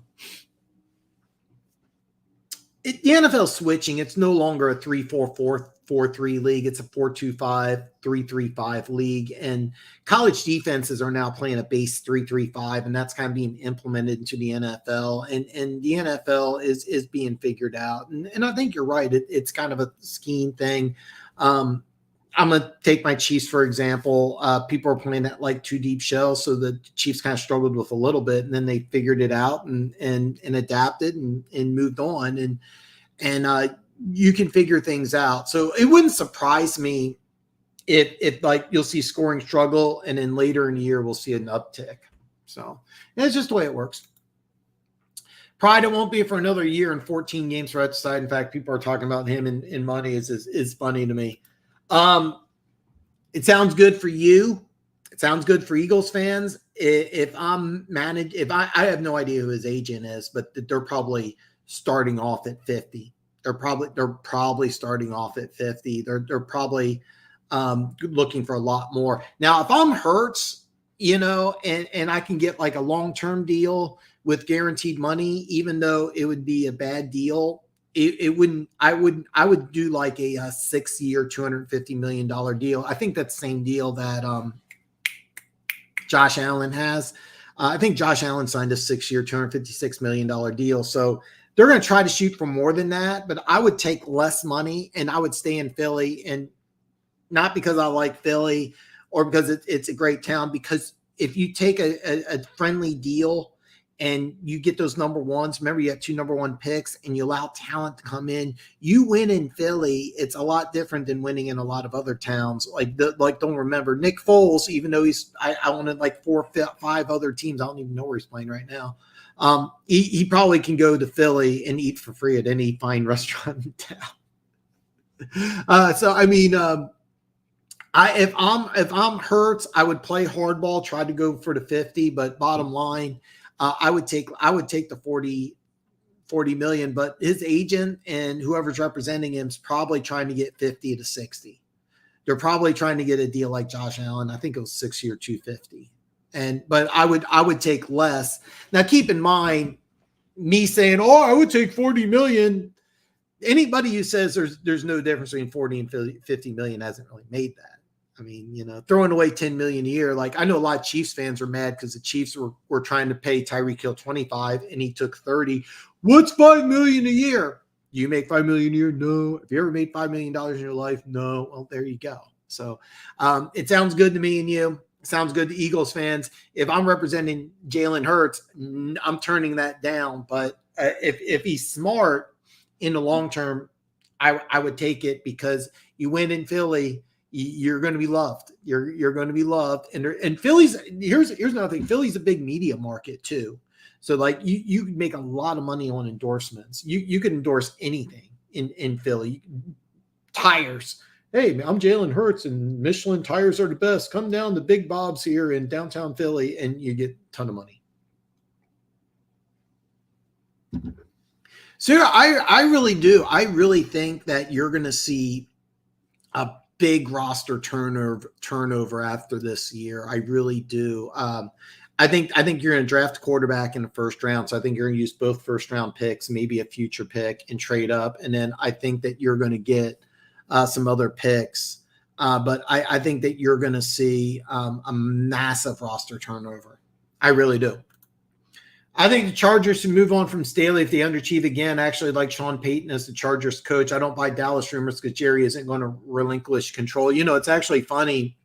NFL switching. It's no longer a 3-4-4-4-3 league. It's a 4-2-5, 3-3-5 league. And college defenses are now playing a base 3-3-5, and that's kind of being implemented into the NFL. And the NFL is being figured out. And I think you're right. It's kind of a scheme thing. I'm going to take my Chiefs, for example. People are playing that like two deep shell. So the Chiefs kind of struggled with a little bit, and then they figured it out and adapted and moved on. And you can figure things out. So it wouldn't surprise me if like you'll see scoring struggle, and then later in the year, we'll see an uptick. So it's just the way it works. Pride, it won't be for another year and 14 games for outside. In fact, people are talking about him in money is funny to me. It sounds good for you. It sounds good for Eagles fans. If I have no idea who his agent is, but they're probably starting off at 50. They're probably starting off at 50. They're probably looking for a lot more. Now, if I'm Hurts, and I can get like a long-term deal with guaranteed money, even though it would be a bad deal, I would do like a 6-year, $250 million deal. I think that's the same deal that Josh Allen has. I think Josh Allen signed a 6-year, $256 million deal. So they're going to try to shoot for more than that, but I would take less money and I would stay in Philly, and not because I like Philly or because it's a great town, because if you take a friendly deal and you get those number ones, remember you have 2 number 1 picks, and you allow talent to come in, you win in Philly. It's a lot different than winning in a lot of other towns. Don't remember Nick Foles, even though I wanted like 4 or 5 other teams. I don't even know where he's playing right now. He probably can go to Philly and eat for free at any fine restaurant in town. So I mean, if I'm Hurts, I would play hardball, try to go for the 50, but bottom line, I would take the 40 million, but his agent and whoever's representing him is probably trying to get 50 to 60. They're probably trying to get a deal like Josh Allen. I think it was 6-year, 250. But I would take less. Now keep in mind, me saying, I would take 40 million. Anybody who says there's no difference between 40 and 50 million hasn't really made that. I mean, throwing away 10 million a year. Like, I know a lot of Chiefs fans are mad because the Chiefs were trying to pay Tyreek Hill 25 and he took 30. What's $5 million a year? Do you make $5 million a year? No. Have you ever made $5 million in your life? No. Well, there you go. So it sounds good to me and you. It sounds good to Eagles fans. If I'm representing Jalen Hurts, I'm turning that down. But if he's smart in the long term, I would take it, because you win in Philly, you're going to be loved. You're going to be loved. And Philly's, here's another thing. Philly's a big media market too. So like you can make a lot of money on endorsements. You can endorse anything in Philly. Tires. Hey, I'm Jalen Hurts and Michelin tires are the best. Come down to Big Bob's here in downtown Philly and you get a ton of money. So I really do. I really think that you're going to see a big roster turnover after this year. I really do. I think you're going to draft a quarterback in the first round. So I think you're going to use both first round picks, maybe a future pick, and trade up. And then I think that you're going to get some other picks. But I think that you're going to see a massive roster turnover. I really do. I think the Chargers should move on from Staley if they underachieve again. I actually like Sean Payton as the Chargers coach. I don't buy Dallas rumors because Jerry isn't going to relinquish control. It's actually funny.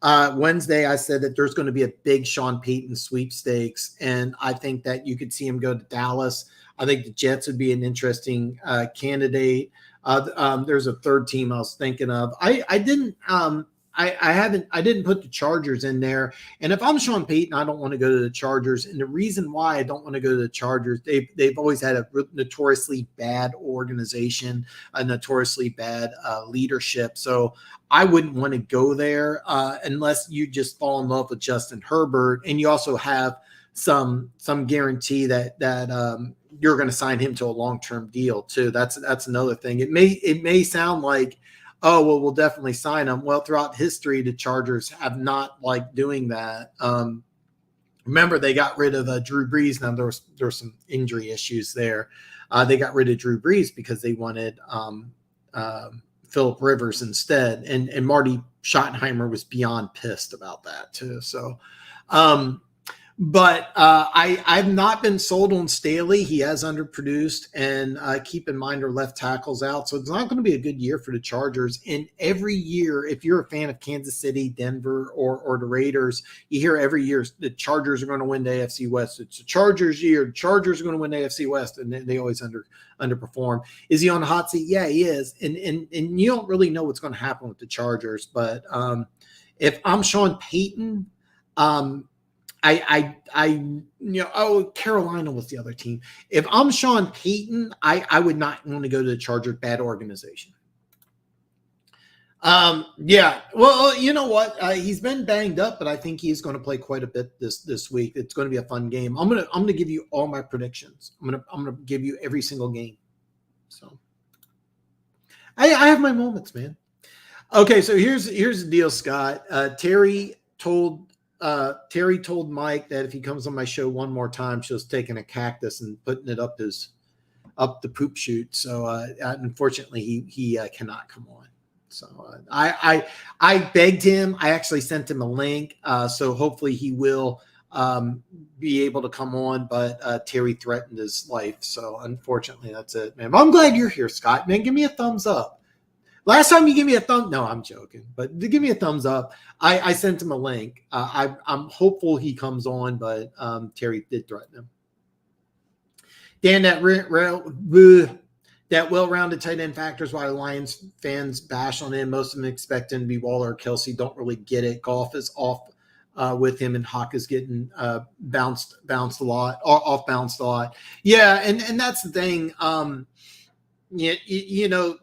Wednesday, I said that there's going to be a big Sean Payton sweepstakes, and I think that you could see him go to Dallas. I think the Jets would be an interesting candidate. There's a third team I was thinking of. I didn't put the Chargers in there. And if I'm Sean Payton, I don't want to go to the Chargers. And the reason why I don't want to go to the Chargers, they've always had a notoriously bad organization, a notoriously bad leadership. So I wouldn't want to go there unless you just fall in love with Justin Herbert. And you also have some guarantee that you're going to sign him to a long-term deal too. That's another thing. It may sound like, oh, well, we'll definitely sign him. Well, throughout history, the Chargers have not liked doing that. Remember, they got rid of Drew Brees. Now there were some injury issues there. They got rid of Drew Brees because they wanted Phillip Rivers instead, and Marty Schottenheimer was beyond pissed about that too. So, but I've not been sold on Staley. He has underproduced, and keep in mind our left tackle's out, so it's not going to be a good year for the Chargers. And every year, if you're a fan of Kansas City, Denver, or the Raiders, you hear every year the Chargers are going to win the AFC West. It's the Chargers' year. The Chargers are going to win the AFC West, and they always underperform. Is he on the hot seat? Yeah, he is. And you don't really know what's going to happen with the Chargers, but if I'm Sean Payton, Carolina was the other team. If I'm Sean Payton, I would not want to go to the Chargers. Bad organization. Yeah. Well, you know what? He's been banged up, but I think he's going to play quite a bit this week. It's going to be a fun game. I'm gonna give you all my predictions. I'm gonna give you every single game. So I have my moments, man. Okay, so here's the deal, Scott. Terry told Mike that if he comes on my show one more time, she's taking a cactus and putting it up the poop chute. So unfortunately, he cannot come on. So I begged him. I actually sent him a link. So hopefully he will be able to come on. But Terry threatened his life. So unfortunately, that's it, man. But I'm glad you're here, Scott. Man, give me a thumbs up. Last time you give me a thumb, no, I'm joking, but to give me a thumbs up, I sent him a link. I'm hopeful he comes on, but Terry did threaten him. Dan, that well-rounded tight end factors why the Lions fans bash on him. Most of them expect him to be Waller or Kelsey. Don't really get it. Goff is off with him, and Hawk is getting bounced a lot, off bounced a lot. Yeah, and that's the thing. You know.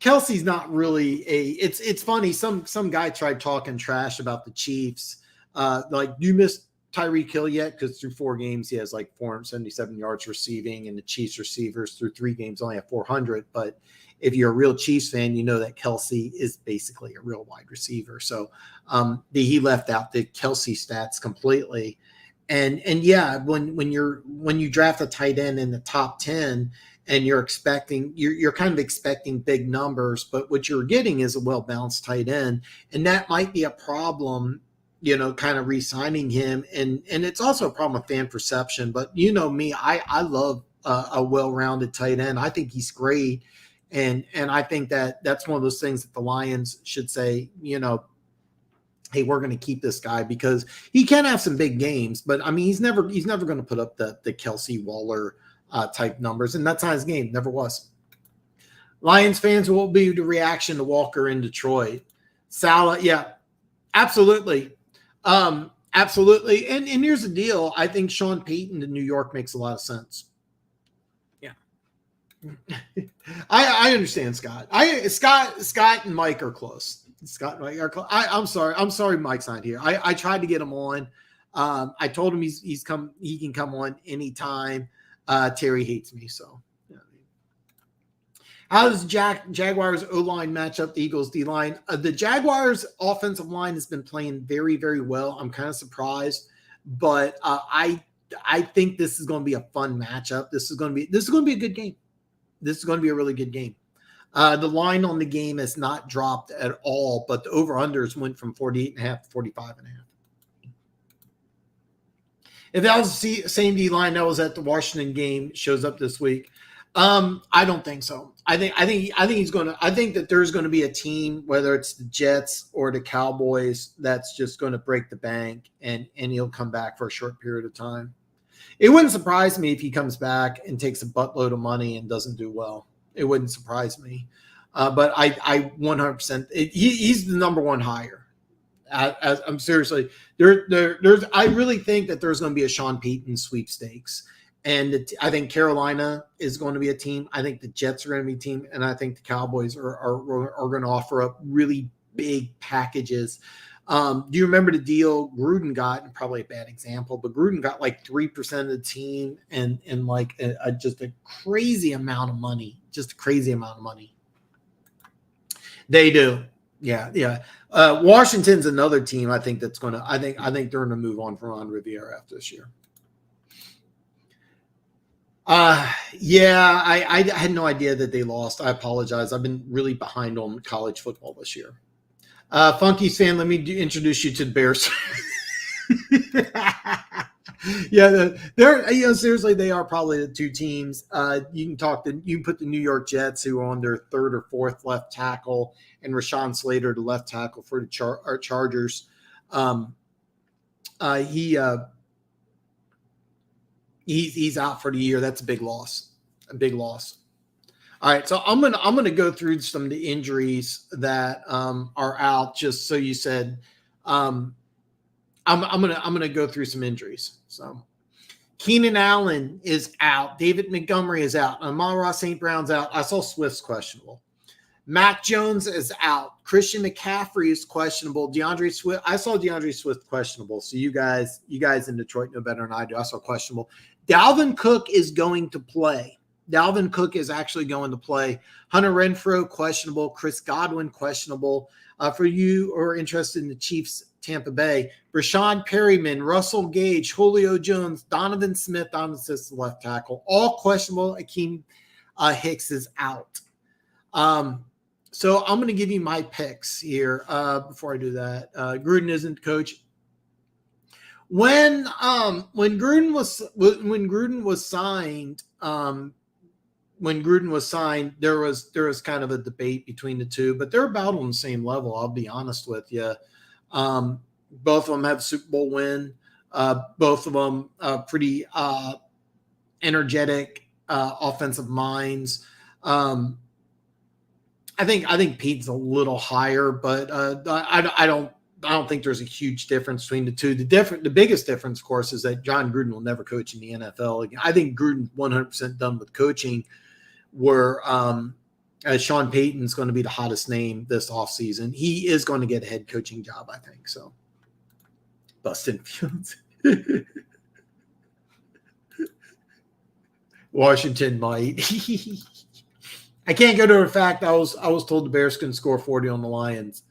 Kelsey's not really it's funny. Some guy tried talking trash about the Chiefs. Like, you missed Tyreek Hill yet? Because through 4 games, he has like 477 yards receiving, and the Chiefs receivers through 3 games only have 400. But if you're a real Chiefs fan, you know that Kelsey is basically a real wide receiver. So he left out the Kelsey stats completely. And yeah, when you draft a tight end in the top 10, and you're kind of expecting big numbers, but what you're getting is a well-balanced tight end. And that might be a problem, kind of re-signing him. And it's also a problem with fan perception, but you know me, I love a well-rounded tight end. I think he's great. And I think that's one of those things that the Lions should say, hey, we're going to keep this guy because he can have some big games, but I mean, he's never going to put up the Kelsey Waller type numbers, and that's not his game. Never was. Lions fans will be the reaction to Walker in Detroit. Salah, yeah, absolutely, absolutely. And here's the deal: I think Sean Payton to New York makes a lot of sense. Yeah, I understand, Scott. Scott and Mike are close. Scott and Mike are close. I'm sorry, Mike's not here. I tried to get him on. I told him he can come on anytime. Terry hates me, so. Yeah. How does Jaguars O-line match up the Eagles D-line? The Jaguars offensive line has been playing very, very well. I'm kind of surprised, but I think this is going to be a fun matchup. This is going to be a good game. This is going to be a really good game. The line on the game has not dropped at all, but the over-unders went from 48.5 to 45.5. If that was the same D line that was at the Washington game shows up this week, I don't think so. I think that there's going to be a team, whether it's the Jets or the Cowboys, that's just going to break the bank and he'll come back for a short period of time. It wouldn't surprise me if he comes back and takes a buttload of money and doesn't do well. It wouldn't surprise me. But I 100%. He's the number one hire. I'm seriously there's. I really think that there's going to be a Sean Payton sweepstakes, and I think Carolina is going to be a team. I think the Jets are going to be a team, and I think the Cowboys are going to offer up really big packages. Do you remember the deal Gruden got? And probably a bad example, but Gruden got like 3% of the team and like just a crazy amount of money. Just a crazy amount of money. They do. Yeah. Washington's another team I think that's going to. I think they're going to move on from Ron Rivera after this year. Yeah, I had no idea that they lost. I apologize. I've been really behind on college football this year. Funky's fan, let me introduce you to the Bears. Yeah, they're seriously, they are probably the two teams. You can put the New York Jets, who are on their third or fourth left tackle, and Rashawn Slater, the left tackle for the Chargers. He's out for the year. That's a big loss. A big loss. All right, so I'm gonna go through some of the injuries that are out. Just so you said, I'm gonna go through some injuries. So Keenan Allen is out. David Montgomery is out. Amon-Ra St. Brown's out. I saw Swift's questionable. Mac Jones is out. Christian McCaffrey is questionable. DeAndre Swift. I saw DeAndre Swift questionable. So you guys in Detroit know better than I do. I saw questionable. Dalvin Cook is going to play. Dalvin Cook is actually going to play. Hunter Renfrow, questionable. Chris Godwin, questionable. For you who are interested in the Chiefs, Tampa Bay, Rashawn Perryman, Russell Gage, Julio Jones, Donovan Smith, the left tackle, all questionable. Akeem Hicks is out. So I'm going to give you my picks here. Before I do that, Gruden isn't coach. When Gruden was signed, there was kind of a debate between the two, but they're about on the same level. I'll be honest with you. Both of them have a Super Bowl win. Both of them pretty energetic offensive minds. I think Pete's a little higher, but I don't think there's a huge difference between the two. The biggest difference, of course, is that John Gruden will never coach in the NFL again. I think Gruden's 100% done with coaching. Where Sean Payton's going to be the hottest name this offseason. He is going to get a head coaching job, I think. So, Bustin Fields. Washington might. I can't go to the fact I was told the Bears can score 40 on the Lions.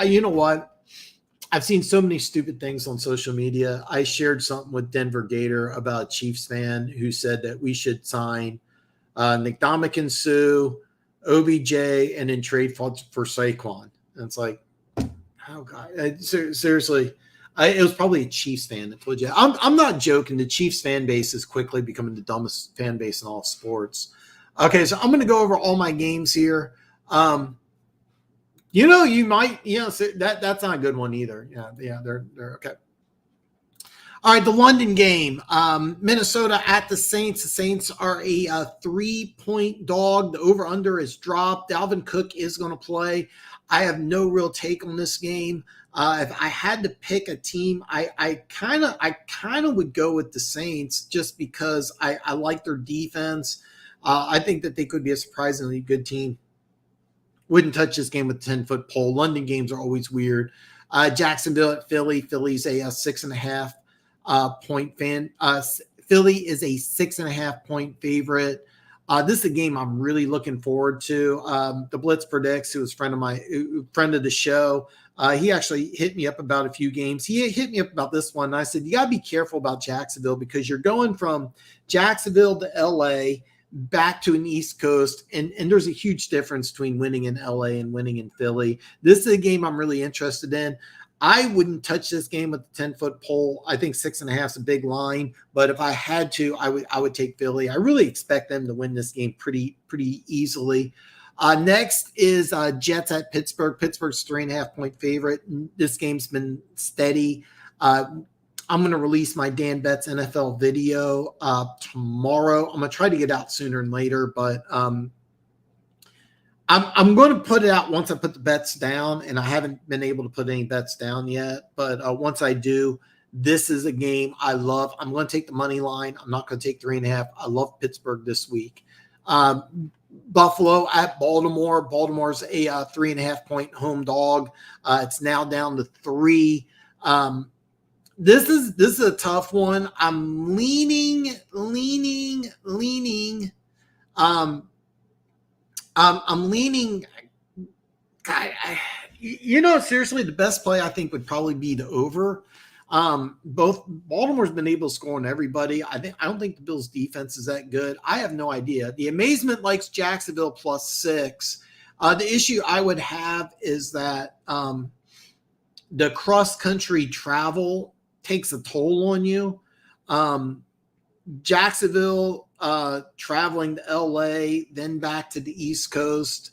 You know what? I've seen so many stupid things on social media. I shared something with Denver Gator about a Chiefs fan who said that we should sign Ndamukong Suh, OBJ, and then trade for Saquon. And it's like, oh God, seriously. It was probably a Chiefs fan that told you. I'm not joking. The Chiefs fan base is quickly becoming the dumbest fan base in all sports. Okay, so I'm going to go over all my games here. You might, that's not a good one either. Yeah, they're okay. All right, the London game, Minnesota at the Saints. The Saints are a 3-point dog. The over/under is dropped. Dalvin Cook is going to play. I have no real take on this game. If I had to pick a team, I kind of would go with the Saints just because I like their defense. I think that they could be a surprisingly good team. Wouldn't touch this game with a 10-foot pole. London games are always weird. Jacksonville at Philly. Philly's a 6.5 point fan. Philly is a 6.5 point favorite. This is a game I'm really looking forward to. The Blitz Predicts, who was friend of the show, he actually hit me up about a few games. He hit me up about this one. And I said, you got to be careful about Jacksonville because you're going from Jacksonville to LA back to an East Coast, and there's a huge difference between winning in LA and winning in Philly. This is a game I'm really interested in. I wouldn't touch this game with the 10-foot pole. I think 6.5 is a big line, but if I had to, I would take Philly. I really expect them to win this game pretty easily. Next is Jets at Pittsburgh. Pittsburgh's 3.5 point favorite. This game's been steady. I'm going to release my Dan Betts NFL video tomorrow. I'm going to try to get out sooner than later, but I'm going to put it out once I put the bets down, and I haven't been able to put any bets down yet. But once I do, this is a game I love. I'm going to take the money line. I'm not going to take 3.5. I love Pittsburgh this week. Buffalo at Baltimore. Baltimore's a 3.5-point home dog. It's now down to 3. This is a tough one. I'm leaning. I'm leaning. Seriously, the best play I think would probably be the over. Both Baltimore's been able to score on everybody. I don't think the Bills' defense is that good. I have no idea. The Amazement likes Jacksonville +6. The issue I would have is that the cross-country travel takes a toll on you. Jacksonville traveling to LA, then back to the East Coast.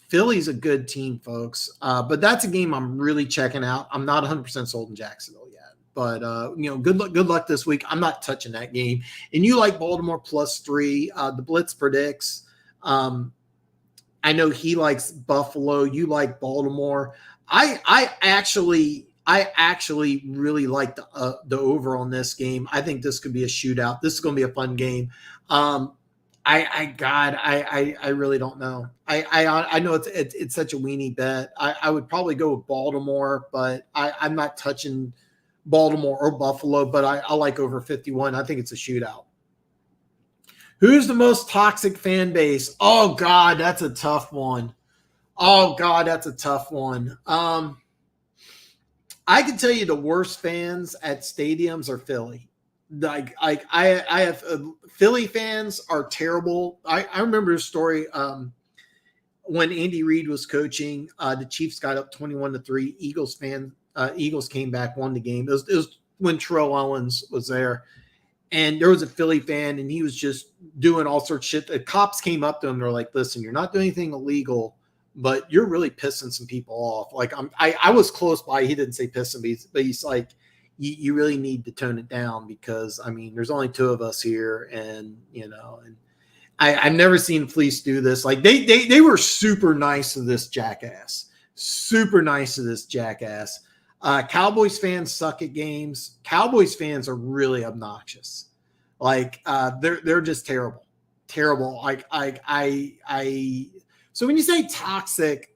Philly's a good team, folks. But that's a game I'm really checking out. I'm not 100% sold in Jacksonville yet. But, good luck this week. I'm not touching that game. And you like Baltimore +3. The Blitz predicts. I know he likes Buffalo. You like Baltimore. I actually really like the over on this game. I think this could be a shootout. This is going to be a fun game. I really don't know. I know it's such a weenie bet. I would probably go with Baltimore, but I'm not touching Baltimore or Buffalo, but I like over 51. I think it's a shootout. Who's the most toxic fan base? Oh God, that's a tough one. I can tell you the worst fans at stadiums are Philly. I have Philly fans are terrible. I remember a story when Andy Reid was coaching. The Chiefs got up 21-3. Eagles came back, won the game. It was when Terrell Owens was there, and there was a Philly fan, and he was just doing all sorts of shit. The cops came up to him. They're like, "Listen, you're not doing anything illegal, but you're really pissing some people off." Like I was close by. He didn't say pissing, but he's like, you really need to tone it down because there's only 2 of us here, and I've never seen Fleece do this. Like they were super nice to this jackass. Cowboys fans suck at games. Cowboys fans are really obnoxious. Like they're just terrible. Like so when you say toxic,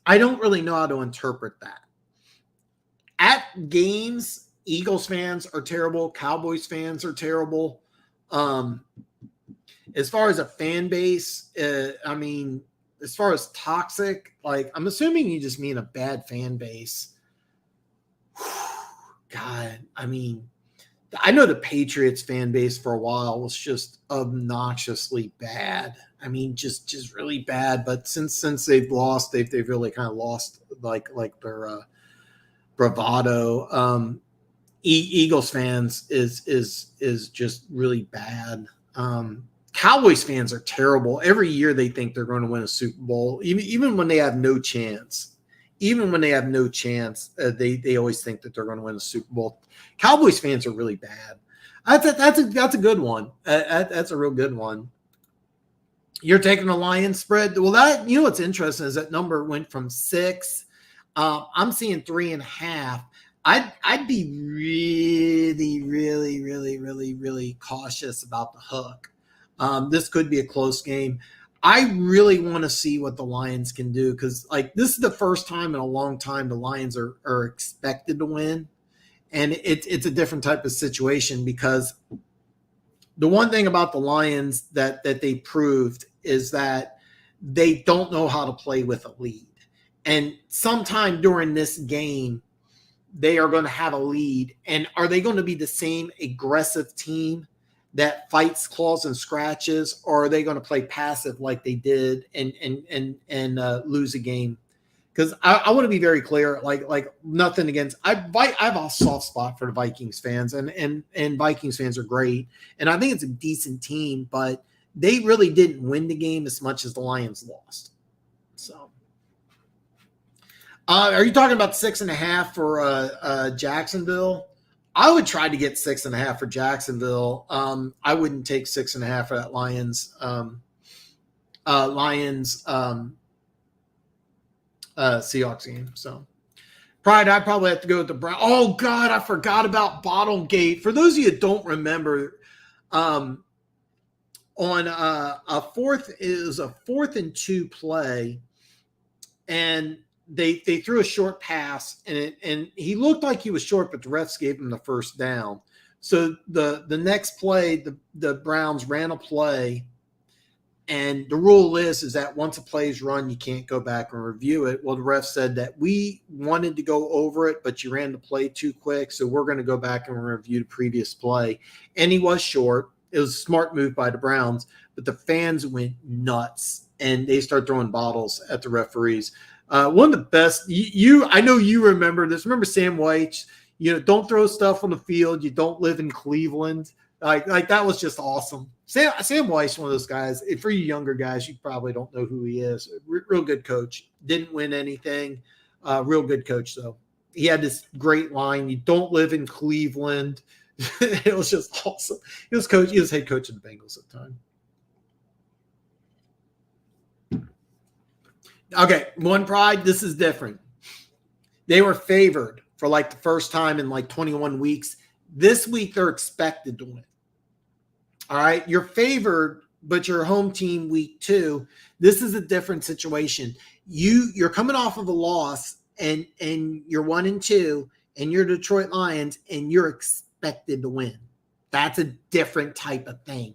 I don't really know how to interpret that. At games, Eagles fans are terrible. Cowboys fans are terrible. As far as a fan base, as far as toxic, like I'm assuming you just mean a bad fan base. God, I know the Patriots fan base for a while was just obnoxiously bad. Just really bad. But since they've lost, they've really kind of lost like their bravado. Eagles fans is just really bad. Cowboys fans are terrible. Every year they think they're going to win a Super Bowl, even when they have no chance. They always think that they're going to win a Super Bowl. Cowboys fans are really bad. That's a good one. That's a real good one. You're taking the Lions spread. Well, what's interesting is that number went from 6. I'm seeing 3.5. I'd be really, really, really, really, really cautious about the hook. This could be a close game. I really want to see what the Lions can do because, this is the first time in a long time the Lions are expected to win, and it's a different type of situation because the one thing about the Lions that they proved is that they don't know how to play with a lead, and sometime during this game they are going to have a lead, and are they going to be the same aggressive team that fights, claws, and scratches, or are they going to play passive like they did and lose a game? Because I want to be very clear, like nothing against. I have a soft spot for the Vikings fans, and Vikings fans are great, and I think it's a decent team, but they really didn't win the game as much as the Lions lost. So, are you talking about 6.5 for Jacksonville? I would try to get 6.5 for Jacksonville. I wouldn't take 6.5 for that Lions Seahawks game. So Pride, I probably have to go with the Brown. Oh God, I forgot about Bottlegate. For those of you that don't remember, on a fourth and two play, and they threw a short pass, and he looked like he was short, but the refs gave him the first down. So the next play, the Browns ran a play, and the rule is that once a play is run, you can't go back and review it. Well, the ref said that we wanted to go over it, but you ran the play too quick, so we're going to go back and review the previous play. And he was short. It was a smart move by the Browns, but the fans went nuts, and they started throwing bottles at the referees. One of the best, I know you remember this. Remember Sam White? Don't throw stuff on the field. You don't live in Cleveland. Like that was just awesome. Sam Weiss, one of those guys. For you younger guys, you probably don't know who he is. Real good coach. Didn't win anything. Real good coach, though. He had this great line. You don't live in Cleveland. It was just awesome. He was head coach of the Bengals at the time. Okay, One Pride, this is different. They were favored for like the first time in like 21 weeks. This week, they're expected to win. All right, you're favored, but you're home team week 2. This is a different situation. You're coming off of a loss, and you're 1-2, and you're Detroit Lions, and you're expected to win. That's a different type of thing.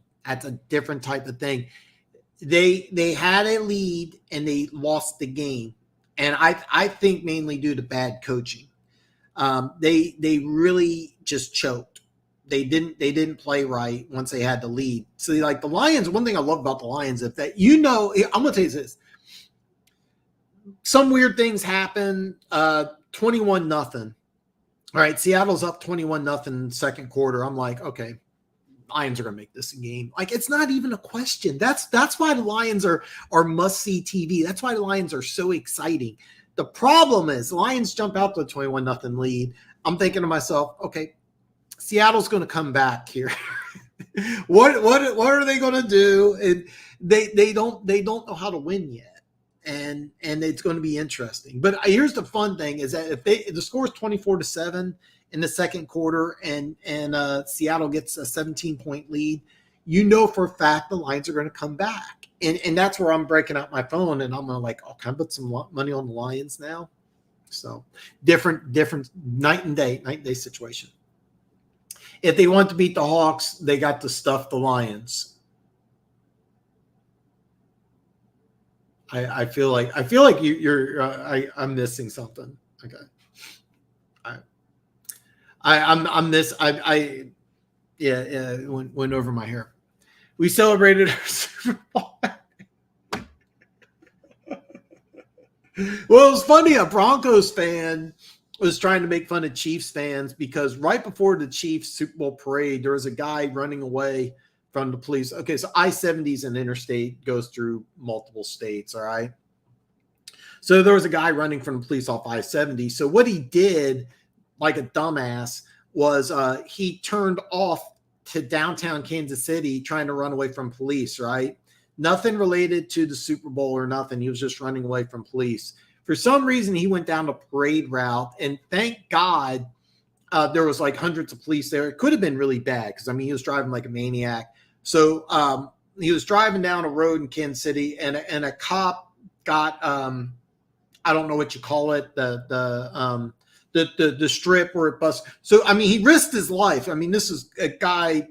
They had a lead, and they lost the game, and I think mainly due to bad coaching. They really just choked. They didn't play right once they had the lead. So like the Lions, one thing I love about the Lions is that, I'm going to tell you this. Some weird things happen. 21-0. All right, Seattle's up 21-0 second quarter. I'm like, okay, Lions are going to make this a game. Like, it's not even a question. That's why the Lions are must-see TV. That's why the Lions are so exciting. The problem is the Lions jump out to a 21-0 lead. I'm thinking to myself, okay, Seattle's going to come back here. What are they going to do? And they don't know how to win yet, and it's going to be interesting. But here's the fun thing: is that if the score is 24-7 in the second quarter, and Seattle gets a 17-point lead, for a fact the Lions are going to come back, and that's where I'm breaking out my phone, and I'm going to like, oh, can I put some money on the Lions now? So different night and day situation. If they want to beat the Hawks, they got to stuff the Lions. I feel like I'm missing something. Okay. It went over my hair. We celebrated our Super Bowl. Well, it was funny. A Broncos fan was trying to make fun of Chiefs fans because right before the Chiefs Super Bowl parade, there was a guy running away from the police. Okay, so I-70 is an interstate, goes through multiple states, all right? So there was a guy running from the police off I-70. So what he did, like a dumbass, was he turned off to downtown Kansas City trying to run away from police, right? Nothing related to the Super Bowl or nothing. He was just running away from police. For some reason, he went down the parade route, and thank God there was like hundreds of police there. It could have been really bad because, he was driving like a maniac. So he was driving down a road in Kansas City, and a cop got I don't know what you call it, the strip where it busts. So he risked his life. This is a guy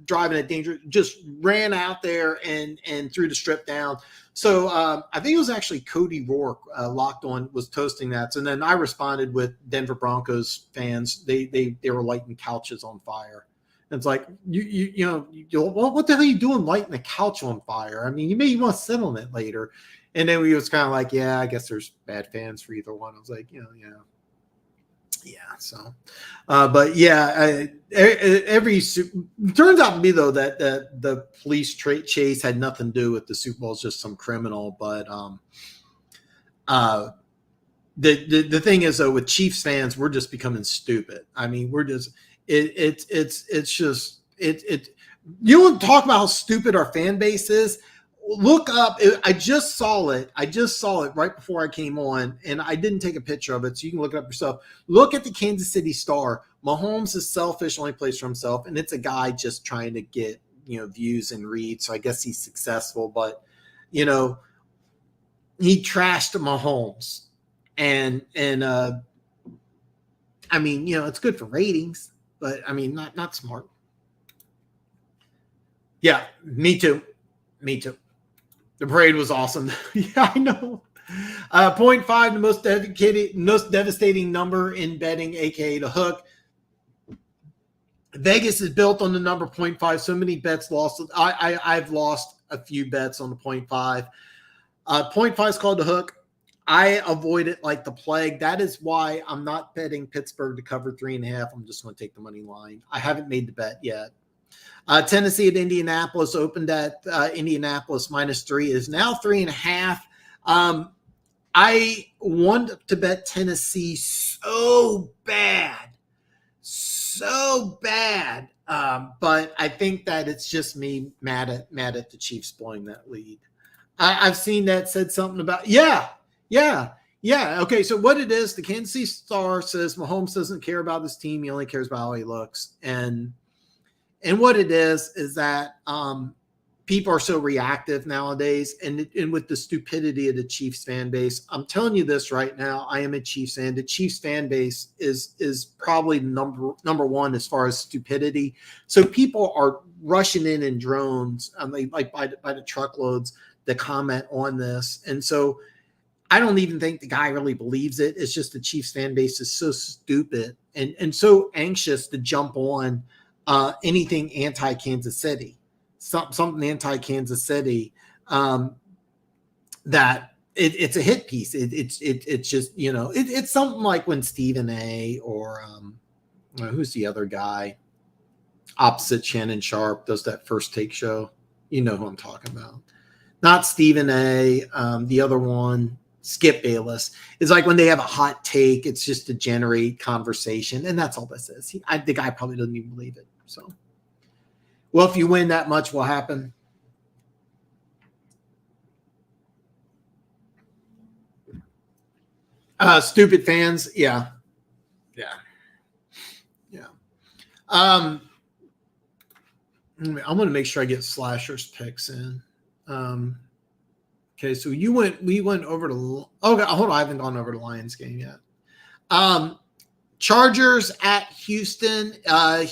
driving at danger, just ran out there and threw the strip down. So I think it was actually Cody Rourke, Locked On, was toasting that. So then I responded with Denver Broncos fans. They were lighting couches on fire. And it's like, what the hell are you doing lighting a couch on fire? You may want to sit on it later. And then we was kind of like, yeah, I guess there's bad fans for either one. I was like, yeah. So, but yeah, turns out to be though that the police chase had nothing to do with the Super Bowl. It's just some criminal. But the thing is though, with Chiefs fans, we're just becoming stupid. We're just it's just you want to talk about how stupid our fan base is. Look up. I just saw it right before I came on, and I didn't take a picture of it, so you can look it up yourself. Look at the Kansas City Star. Mahomes is selfish, only plays for himself, and it's a guy just trying to get views and reads. So I guess he's successful, but he trashed Mahomes, and I mean, it's good for ratings, but I mean, not smart. Yeah, me too. The parade was awesome. Yeah, I know. 0.5, the most devastating number in betting, aka the hook. Vegas is built on the number 0.5. So many bets lost. I've lost a few bets on the 0.5. 0.5 is called the hook. I avoid it like the plague. That is why I'm not betting Pittsburgh to cover 3.5. I'm just going to take the money line. I haven't made the bet yet. Tennessee at Indianapolis opened at Indianapolis -3, is now 3.5. I want to bet Tennessee so bad. But I think that it's just me mad at the Chiefs blowing that lead. I've seen that said something about, yeah. Okay, so what it is, the Kansas City Star says Mahomes doesn't care about his team. He only cares about how he looks. And what it is that people are so reactive nowadays, and with the stupidity of the Chiefs fan base. I'm telling you this right now. I am a Chiefs fan. The Chiefs fan base is probably number one as far as stupidity. So people are rushing in drones, like by the truckloads, to comment on this. And so I don't even think the guy really believes it. It's just the Chiefs fan base is so stupid and so anxious to jump on anything anti-Kansas City. Something anti-Kansas City, that it's a hit piece. It's just, it's something like when Stephen A. or who's the other guy opposite Shannon Sharp does that First Take show. You know who I'm talking about. Not Stephen A. The other one, Skip Bayless. It's like when they have a hot take, it's just to generate conversation, and that's all this is. The guy probably doesn't even believe it. So. Well, if you win that much, what will happen? Stupid fans. Yeah. I'm going to make sure I get Slasher's picks in. Okay, so we went over to, hold on, I haven't gone over the Lions game yet. Chargers at Houston.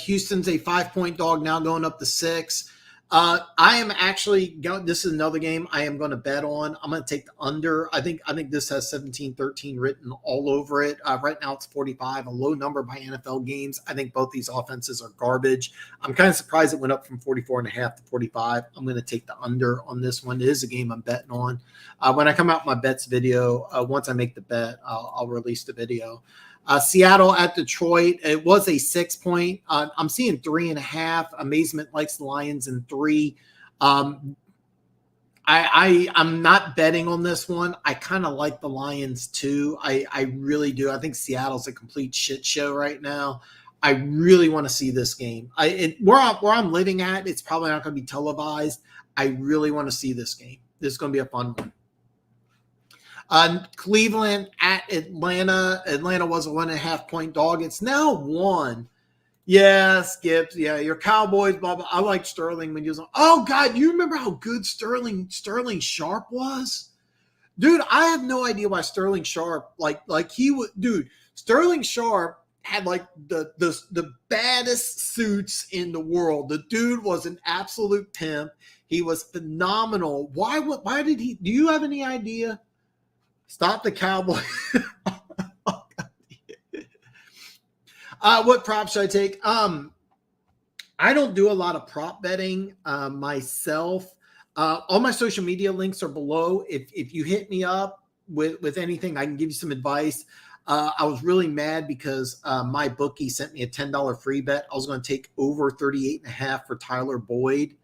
Houston's a 5-point dog now, going up to 6. I am actually going. This is another game I am going to bet on. I'm going to take the under. I think this has 17-13 written all over it. Right now it's 45, a low number by NFL games. I think both these offenses are garbage. I'm kind of surprised it went up from 44.5 to 45. I'm going to take the under on this one. It is a game I'm betting on. When I come out with my bets video, once I make the bet, I'll release the video. Seattle at Detroit. It was a 6-point. I'm seeing 3.5. Amazement likes the Lions in 3. I'm not betting on this one. I kind of like the Lions too. I really do. I think Seattle's a complete shit show right now. I really want to see this game. Where I'm living at, it's probably not going to be televised. I really want to see this game. This is going to be a fun one. Cleveland at Atlanta. Atlanta was a 1.5-point dog. It's now 1. Yeah, Skips. Yeah, your Cowboys. Blah blah. I like Sterling when he was on. Oh God, you remember how good Sterling Sharp was, dude? I have no idea why Sterling Sharp like he would. Dude, Sterling Sharp had like the baddest suits in the world. The dude was an absolute pimp. He was phenomenal. Why did he? Do you have any idea? Stop the Cowboy. What prop should I take? I don't do a lot of prop betting myself. All my social media links are below. If you hit me up with anything, I can give you some advice. I was really mad because my bookie sent me a $10 free bet. I was going to take over 38.5 for Tyler Boyd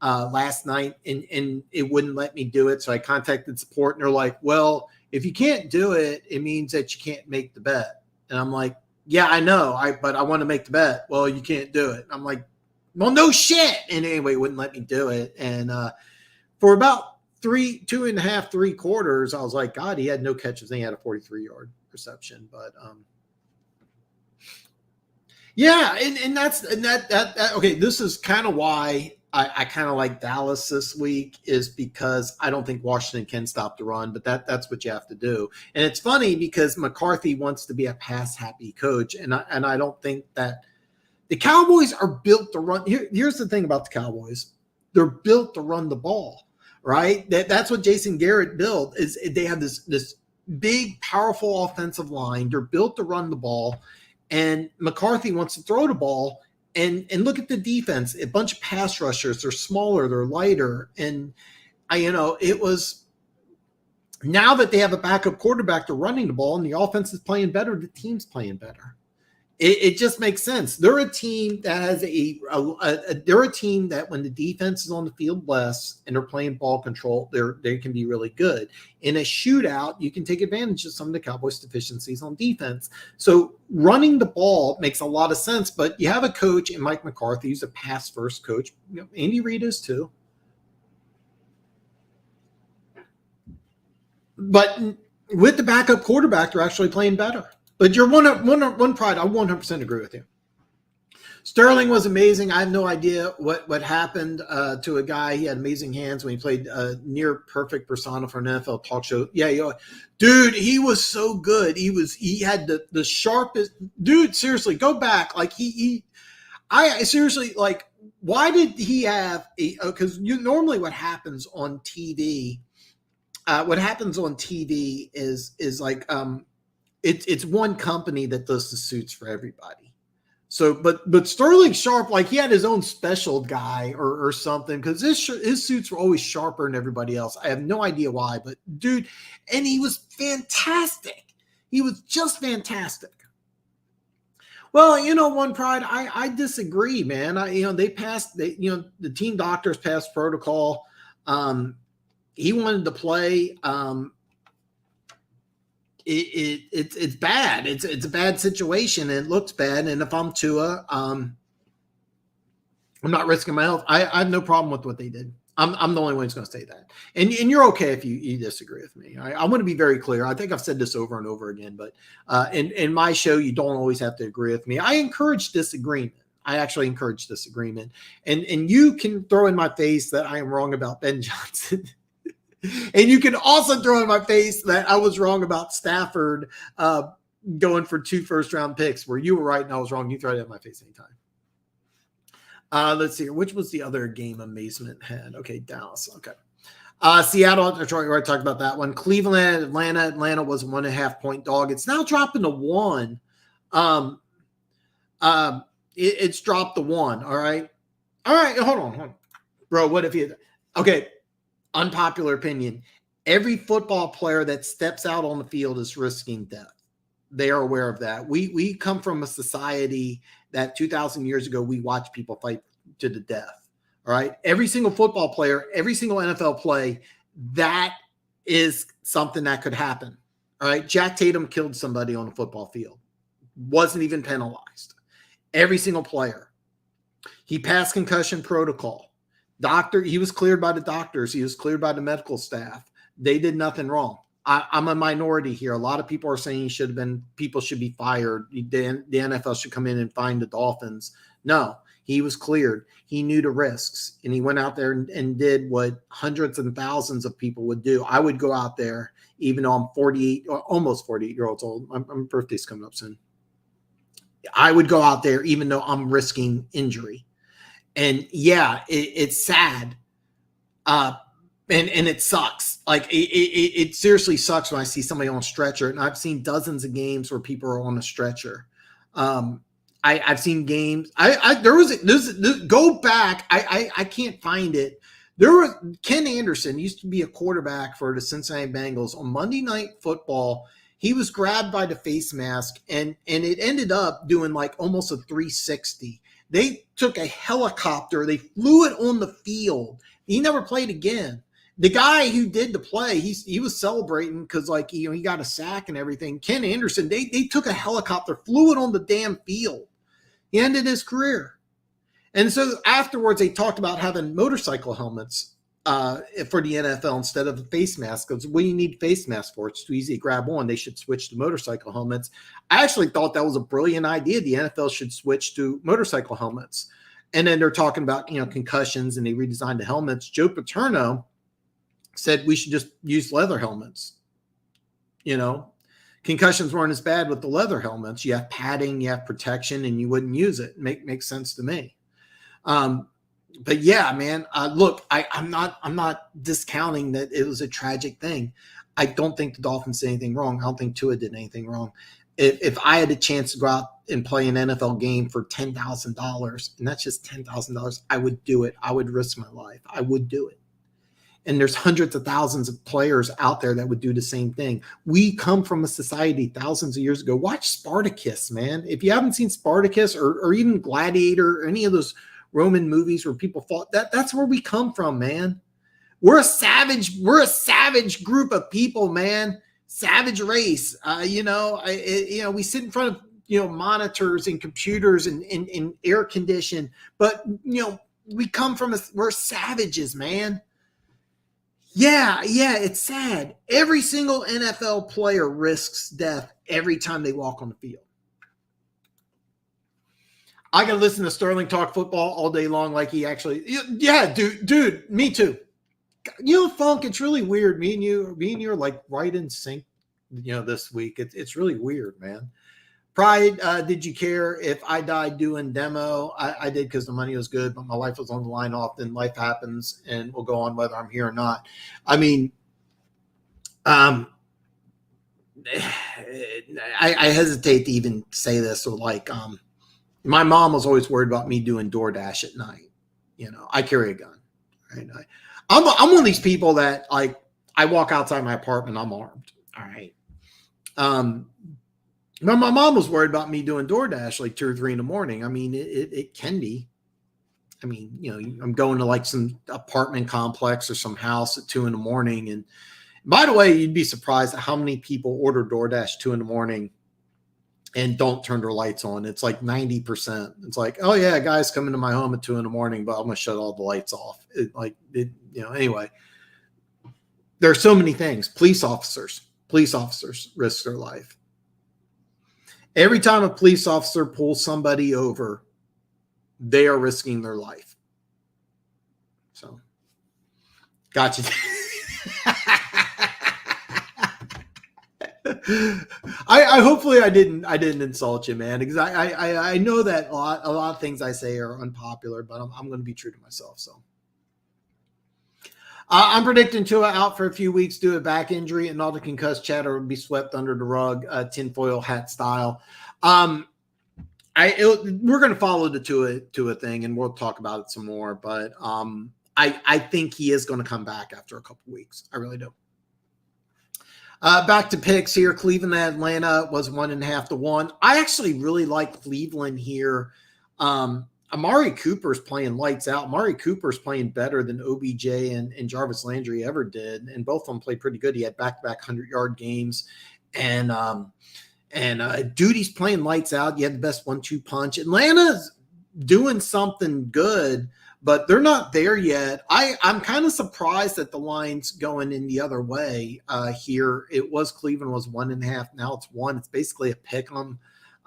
last night, and it wouldn't let me do it. So I contacted support, and they're like, well, if you can't do it, it means that you can't make the bet. And I'm like, yeah, I know, but I want to make the bet. Well, you can't do it. I'm like, well, no shit. And anyway, it wouldn't let me do it. And for about 2.5, 3 quarters, I was like, God, he had no catches. And he had a 43-yard reception. But yeah, and that's that. Okay, this is kind of why I kind of like Dallas this week is because I don't think Washington can stop the run, but that's what you have to do. And it's funny because McCarthy wants to be a pass happy coach, and I don't think that the Cowboys are built to run. Here's the thing about the Cowboys: they're built to run the ball, right? That's what Jason Garrett built. Is they have this big, powerful offensive line. They're built to run the ball, and McCarthy wants to throw the ball. And look at the defense, a bunch of pass rushers. They're smaller, they're lighter. And it was now that they have a backup quarterback, they're running the ball and the offense is playing better. The team's playing better. It just makes sense. They're a team that has they're a team that when the defense is on the field less and they're playing ball control, they can be really good. In a shootout, you can take advantage of some of the Cowboys' deficiencies on defense. So running the ball makes a lot of sense, but you have a coach in Mike McCarthy who's a pass-first coach. Andy Reid is too. But with the backup quarterback, they're actually playing better. But you're one pride. I 100% agree with you. Sterling was amazing. I have no idea what happened to a guy. He had amazing hands when he played near perfect persona for an NFL talk show. Yeah, dude, he was so good. He had the sharpest. Dude, seriously, go back. Like I seriously like. Why did he have a? Because normally what happens on TV. What happens on TV is like it's one company that does the suits for everybody. So, but Sterling Sharp, like he had his own special guy or something because his suits were always sharper than everybody else. I have no idea why, but dude, and he was fantastic. He was just fantastic. Well, One Pride, I disagree, man. They passed. The team doctors passed protocol. He wanted to play. It's bad. It's a bad situation. And it looks bad. And if I'm Tua, I'm not risking my health. I have no problem with what they did. I'm the only one who's going to say that. And you're okay if you disagree with me. I want to be very clear. I think I've said this over and over again, but in my show, you don't always have to agree with me. I encourage disagreement. I actually encourage disagreement. And you can throw in my face that I am wrong about Ben Johnson. And you can also throw in my face that I was wrong about Stafford going for 2 first-round picks, where you were right and I was wrong. You throw it in my face anytime. Let's see. Which was the other game amazement had? Okay, Dallas. Okay. Seattle, Detroit, we already talked about that one. Cleveland, Atlanta. Atlanta was a 1.5-point dog. It's now dropping to 1. It's dropped to 1. All right. Hold on. Bro, what if you – okay. Unpopular opinion. Every football player that steps out on the field is risking death. They are aware of that. We come from a society that 2,000 years ago, we watched people fight to the death. All right. Every single football player, every single NFL play, that is something that could happen. All right. Jack Tatum killed somebody on the football field. Wasn't even penalized. Every single player. He passed concussion protocol. He was cleared by the doctors. He was cleared by the medical staff. They did nothing wrong. I'm a minority here. A lot of people are saying people should be fired. The NFL should come in and fine the Dolphins. No, he was cleared. He knew the risks, and he went out there and did what hundreds and thousands of people would do. I would go out there, even though I'm 48, or almost 48-year-olds old. My birthday's coming up soon. I would go out there, even though I'm risking injury. And yeah, it's sad. And it sucks. Like it seriously sucks when I see somebody on a stretcher. And I've seen dozens of games where people are on a stretcher. I've seen games. Go back. I can't find it. Ken Anderson used to be a quarterback for the Cincinnati Bengals on Monday Night Football. He was grabbed by the face mask and it ended up doing like almost a 360. They took a helicopter. They flew it on the field. He never played again. The guy who did the play, he was celebrating because he got a sack and everything. Ken Anderson, they took a helicopter, flew it on the damn field. He ended his career. And so afterwards, they talked about having motorcycle helmets for the NFL instead of a face mask. Because what do you need face masks for? It's too easy to grab on. They should switch to motorcycle helmets. I actually thought that was a brilliant idea. The NFL should switch to motorcycle helmets. And then they're talking about, concussions, and they redesigned the helmets. Joe Paterno said we should just use leather helmets. Concussions weren't as bad with the leather helmets. You have padding, you have protection, and you wouldn't use it. Makes sense to me. But yeah, man, look, I'm not discounting that it was a tragic thing. I don't think the Dolphins did anything wrong. I don't think Tua did anything wrong. If I had a chance to go out and play an NFL game for $10,000, and that's just $10,000, I would do it. I would risk my life. I would do it. And there's hundreds of thousands of players out there that would do the same thing. We come from a society thousands of years ago. Watch Spartacus, man. If you haven't seen Spartacus or even Gladiator or any of those Roman movies where people fought, that's where we come from, man. We're a savage group of people, man. Savage race. We sit in front of monitors and computers and air conditioned, but we're savages, man. Yeah, it's sad. Every single NFL player risks death every time they walk on the field. I can listen to Sterling talk football all day long like he actually, yeah, dude, me too. Funk, it's really weird. Me and you are like right in sync, this week. It's really weird, man. Pride, did you care if I died doing demo? I did because the money was good, but my life was on the line. Often life happens and we'll go on whether I'm here or not. I mean, I hesitate to even say this. So my mom was always worried about me doing DoorDash at night. I carry a gun. Right? I'm one of these people that I walk outside my apartment, I'm armed. All right. But my mom was worried about me doing DoorDash like 2 or 3 in the morning. I mean, it can be. I mean, I'm going to some apartment complex or some house at 2 in the morning. And by the way, you'd be surprised at how many people order DoorDash 2 in the morning and don't turn their lights on. It's like 90%. It's like, oh yeah, guys come into my home at 2 in the morning, but I'm going to shut all the lights off. Anyway, there are so many things. Police officers risk their life. Every time a police officer pulls somebody over, they are risking their life. So, gotcha. I hopefully I didn't insult you, man, because I know that a lot of things I say are unpopular, but I'm going to be true to myself. So. I'm predicting Tua out for a few weeks due to back injury, and all the concussed chatter will be swept under the rug, tinfoil hat style. We're going to follow the Tua thing, and we'll talk about it some more. But I think he is going to come back after a couple weeks. I really do. Back to picks here. Cleveland at Atlanta was 1.5 to 1. I actually really like Cleveland here. Amari Cooper's playing lights out. Amari Cooper's playing better than OBJ and Jarvis Landry ever did, and both of them played pretty good. He had back-to-back 100-yard games, and Duty's playing lights out. You had the best 1-2 punch. Atlanta's doing something good, but they're not there yet. I'm kind of surprised that the line's going in the other way here. Cleveland was 1.5. Now it's 1. It's basically a pick 'em.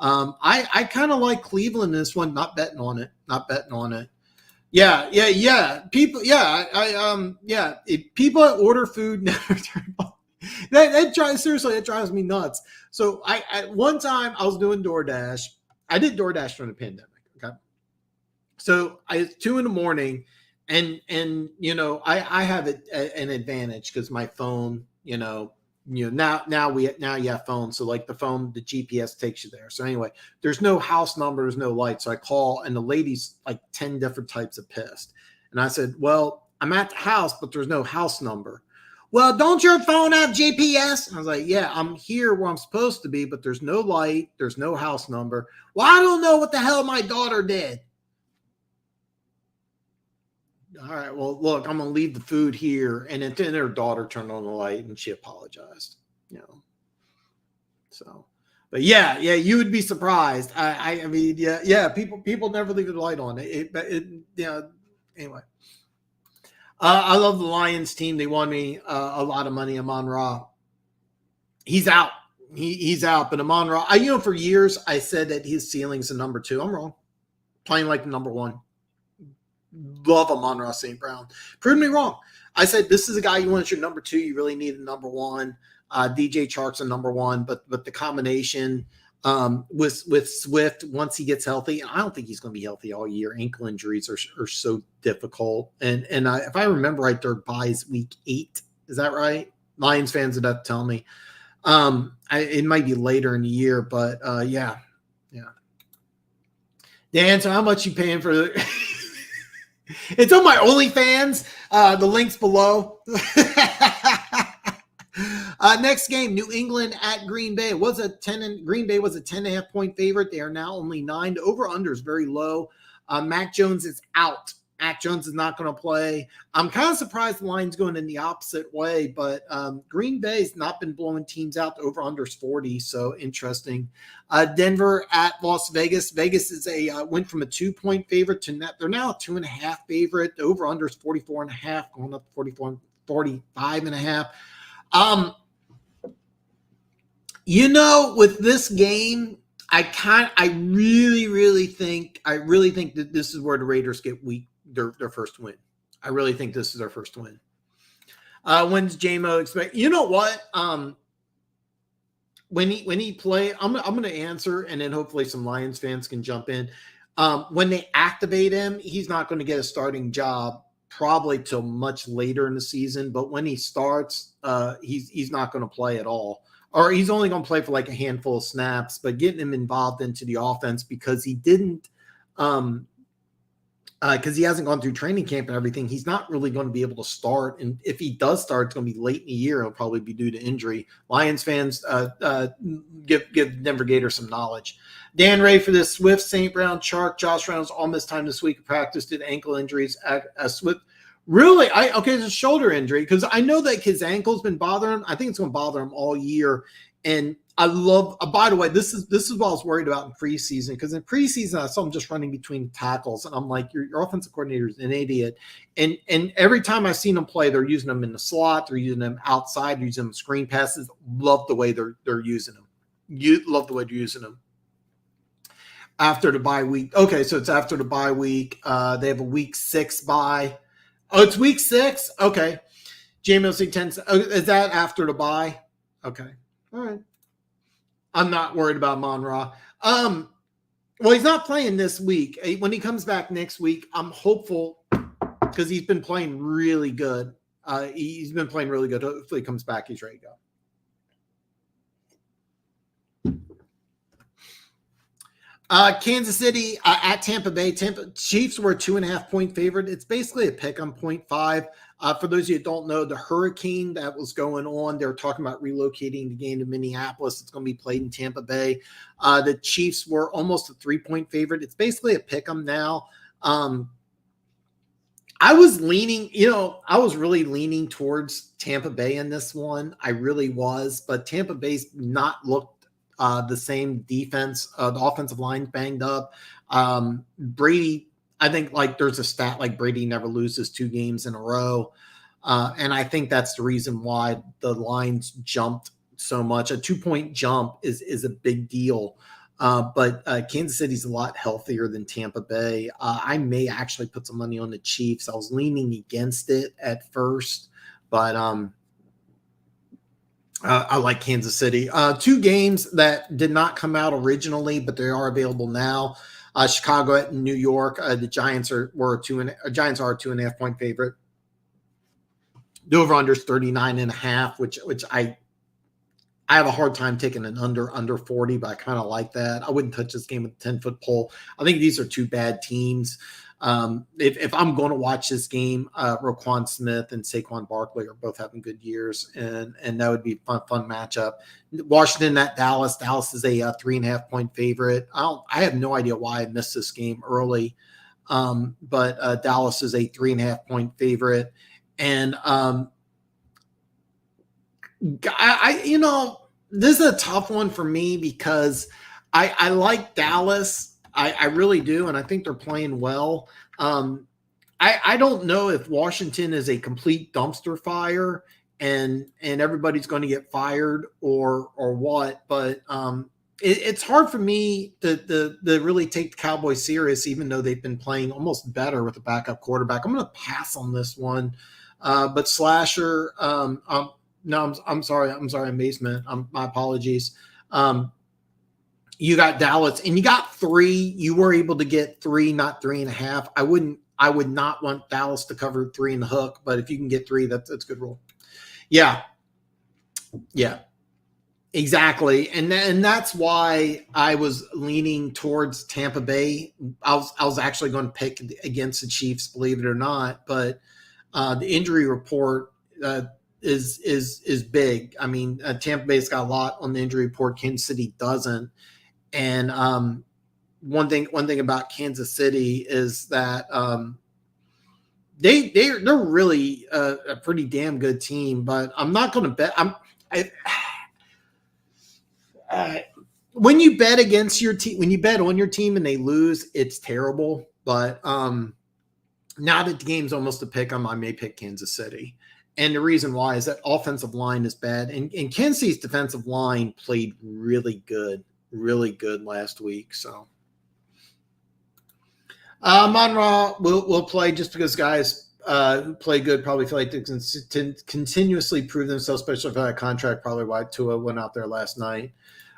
I kind of like Cleveland in this one. Not betting on it. Yeah. People. Yeah. If people that order food never turn off. That drives me nuts. So at one time I was doing DoorDash. I did DoorDash during the pandemic. Okay. So it's 2 in the morning, and I have an advantage because my phone, now you have phones. So the phone, the GPS takes you there. So anyway, there's no house number, there's no light. So I call, and the lady's 10 different types of pissed. And I said, well, I'm at the house, but there's no house number. Well, don't your phone have GPS? And I was like, yeah, I'm here where I'm supposed to be, but there's no light. There's no house number. Well, I don't know what the hell my daughter did. All right, well, look, I'm going to leave the food here. And then her daughter turned on the light and she apologized, So, but yeah, you would be surprised. I mean, people never leave the light on. Anyway. I love the Lions team. They won me a lot of money. Amon-Ra, he's out. He's out. But Amon-Ra, for years I said that his ceiling's a number 2. I'm wrong. Playing like the number 1. love Amon-Ra St. Brown. Proved me wrong. I said this is a guy you want as your number 2. You really need a number 1. DJ Chark's a number 1, but the combination with Swift once he gets healthy, and I don't think he's going to be healthy all year. Ankle injuries are so difficult, and if I remember right, their bye is week 8. Is that right? Lions fans would have to tell me. It might be later in the year, but yeah. Dan, so how much you paying for the? It's on my OnlyFans. The link's below. Next game, New England at Green Bay. Green Bay was a 10.5 point favorite. They are now only 9. The over-under is very low. Mac Jones is out. Mac Jones is not going to play. I'm kind of surprised the line's going in the opposite way, but Green Bay's not been blowing teams out. The over-under is 40, so interesting. Denver at Las Vegas. Vegas is went from a 2-point favorite to they're now a 2.5 favorite. The over-under is 44.5, going up to 45.5. With this game, I really think that this is where the Raiders get weak. Their first win. I really think this is their first win. When's J-Mo expect? You know what? When he play, I'm going to answer, and then hopefully some Lions fans can jump in. When they activate him, he's not going to get a starting job probably till much later in the season. But when he starts, he's not going to play at all, or he's only going to play for like a handful of snaps. But getting him involved into the offense because he didn't. Because he hasn't gone through training camp and everything, he's not really going to be able to start. And if he does start, it's going to be late in the year. It'll probably be due to injury. Lions fans, give Denver Gators some knowledge. Dan Ray for this Swift, St. Brown, Chark, Josh Reynolds all missed time this week. Practice did ankle injuries. Swift, really? It's a shoulder injury because I know that his ankle's been bothering him. I think it's going to bother him all year. And I love. By the way, this is what I was worried about in preseason because in preseason I saw him just running between tackles, and I'm like, your offensive coordinator is an idiot. And every time I've seen him play, they're using him in the slot, they're using him outside, they're using him screen passes. Love the way they're using him. You love the way they're using him. After the bye week, okay, so it's after the bye week. They have a week 6 bye. Oh, it's week 6. Okay, JMLC 10. Is that after the bye? Okay. All right. I'm not worried about Amon-Ra. Well, he's not playing this week. When he comes back next week, I'm hopeful because he's been playing really good. He's been playing really good. Hopefully he comes back. He's ready to go. Kansas City at Tampa Bay. Chiefs were a 2.5 point favorite. It's basically a pick on 0.5. For those of you that don't know, the hurricane that was going on, they were talking about relocating the game to Minneapolis. It's going to be played in Tampa Bay. The Chiefs were almost a 3-point favorite. It's basically a pick 'em now. I was really leaning towards Tampa Bay in this one. I really was, but Tampa Bay's not looked the same defense. The offensive line banged up. Brady, I think there's a stat like Brady never loses 2 games in a row. And I think that's the reason why the lines jumped so much. A 2-point jump is a big deal. But Kansas City's a lot healthier than Tampa Bay. I may actually put some money on the Chiefs. I was leaning against it at first, but I like Kansas City. 2 games that did not come out originally, but they are available now. Chicago at New York. The Giants are a 2.5 point favorite. The over-under is 39.5, which I have a hard time taking an under 40, but I kind of like that. I wouldn't touch this game with a 10-foot pole. I think these are 2 bad teams. If I'm going to watch this game, Roquan Smith and Saquon Barkley are both having good years, and that would be a fun matchup. Washington at Dallas. Dallas is a 3.5 point favorite. I have no idea why I missed this game early, but Dallas is a 3.5 point favorite, and this is a tough one for me because I like Dallas. I really do, and I think they're playing well. I don't know if Washington is a complete dumpster fire and everybody's going to get fired or what, but it's hard for me to really take the Cowboys serious, even though they've been playing almost better with a backup quarterback. I'm going to pass on this one. But Slasher, no, I'm sorry, Amazement. My apologies. You got Dallas, and you got 3. You were able to get 3, not 3.5. I would not want Dallas to cover 3 in the hook, but if you can get 3, that's a good rule. Yeah. Exactly, and that's why I was leaning towards Tampa Bay. I was actually going to pick against the Chiefs, believe it or not, but the injury report is big. I mean, Tampa Bay's got a lot on the injury report. Kansas City doesn't, and one thing about Kansas City is that they're really a pretty damn good team. But I'm not going to bet. When you bet against your team, when you bet on your team and they lose, it's terrible. But now that the game's almost a pick 'em, I may pick Kansas City. And the reason why is that offensive line is bad. And Kansas City's defensive line played really good last week. So Monroe will play just because guys who play good probably feel like they can continuously prove themselves, especially for that contract, probably why Tua went out there last night.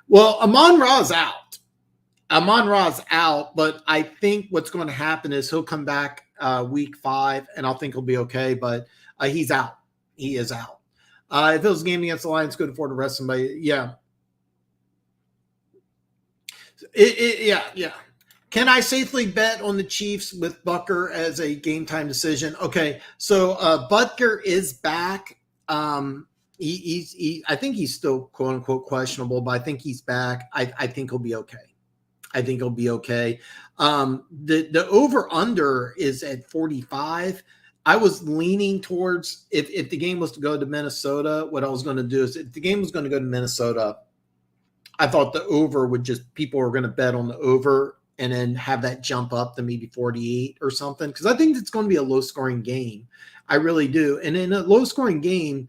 Well, Amon-Ra's out. Amon-Ra's out, but I think what's going to happen is he'll come back week 5, and I think he'll be okay, but he's out. He is out. If it was a game against the Lions, could afford to rest somebody. Yeah. Yeah. Can I safely bet on the Chiefs with Butker as a game time decision? Okay, so Butker is back. I think he's still quote unquote questionable, but I think he's back. I think he'll be okay. The over under is at 45. I was leaning towards if the game was to go to Minnesota, what I was going to do is if the game was going to go to Minnesota, I thought the over would people were going to bet on the over and then have that jump up to maybe 48 or something. Because I think it's going to be a low scoring game. I really do. And in a low scoring game,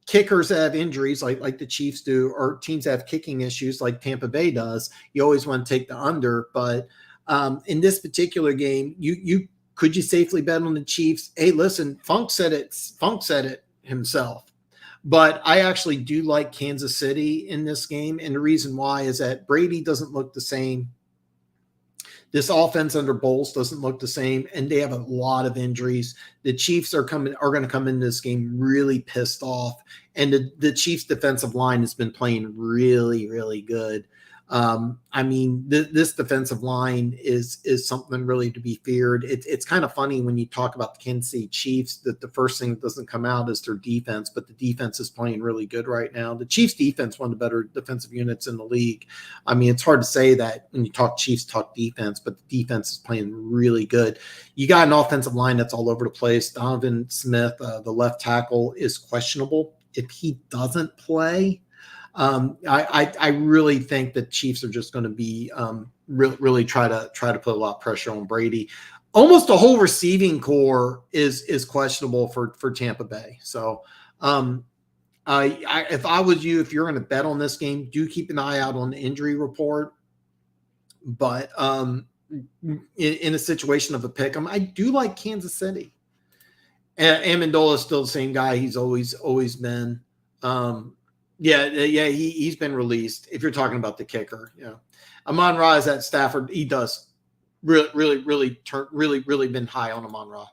kickers that have injuries like the Chiefs do, or teams that have kicking issues like Tampa Bay does, you always want to take the under. But in this particular game, you could you safely bet on the Chiefs? Hey, listen, Funk said it himself. But I actually do like Kansas City in this game. And the reason why is that Brady doesn't look the same. This offense under Bowles doesn't look the same, and they have a lot of injuries. The Chiefs are going to come into this game really pissed off, and the Chiefs' defensive line has been playing really, really good. I mean, this defensive line is something really to be feared. It's kind of funny when you talk about the Kansas City Chiefs that the first thing that doesn't come out is their defense, but the defense is playing really good right now. The Chiefs defense, one of the better defensive units in the league. I mean, it's hard to say that when you talk Chiefs, talk defense, but the defense is playing really good. You got an offensive line that's all over the place. Donovan Smith, the left tackle, is questionable. If he doesn't play, I really think that Chiefs are just going to be really try to put a lot of pressure on Brady. Almost the whole receiving core is questionable for Tampa Bay. So if I was you, if you're going to bet on this game, do keep an eye out on the injury report. But in a situation of a pick 'em, I do like Kansas City. Amendola is still the same guy he's always been. He's been released. If you're talking about the kicker, Amon-Ra is at Stafford. He does really been high on Amon-Ra.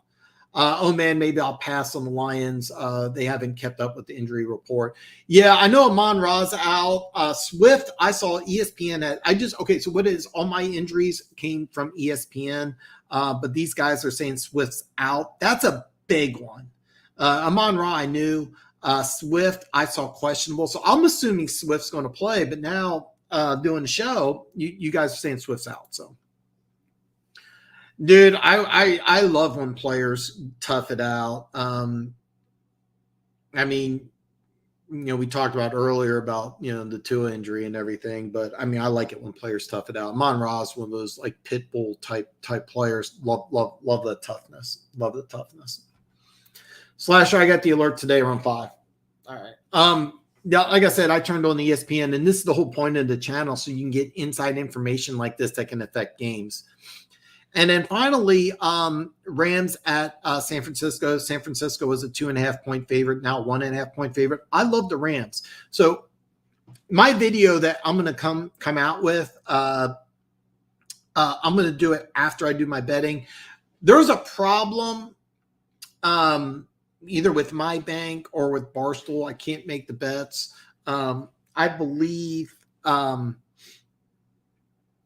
Oh man, maybe I'll pass on the Lions. They haven't kept up with the injury report. Yeah, I know Amon-Ra's out. Swift, I saw ESPN. So what is all my injuries came from ESPN, but these guys are saying Swift's out. That's a big one. Amon-Ra, I knew. Swift, I saw questionable. So I'm assuming Swift's going to play, but now doing the show, you guys are saying Swift's out. So, dude, I love when players tough it out. I mean, we talked about earlier about, the Tua injury and everything, but I mean, I like it when players tough it out. Mon-Ra is one of those like pit bull type players. Love the toughness. Love the toughness. Slasher, I got the alert today around 5. All right. Yeah, like I said, I turned on the ESPN, and this is the whole point of the channel, so you can get inside information like this that can affect games. And then finally, Rams at San Francisco. San Francisco was a 2.5-point favorite, now 1.5-point favorite. I love the Rams. So my video that I'm going to come out with, I'm going to do it after I do my betting. There's a problem either with my bank or with Barstool. I can't make the bets. I believe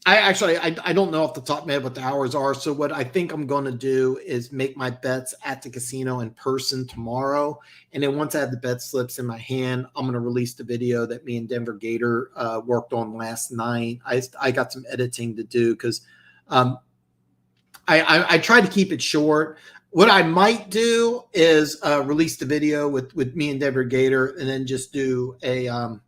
I don't know off the top of my head what the hours are. So what I think I'm going to do is make my bets at the casino in person tomorrow. And then once I have the bet slips in my hand, I'm going to release the video that me and Denver Gator worked on last night. I got some editing to do because I tried to keep it short. What I might do is release the video with me and Denver Gator, and then just do a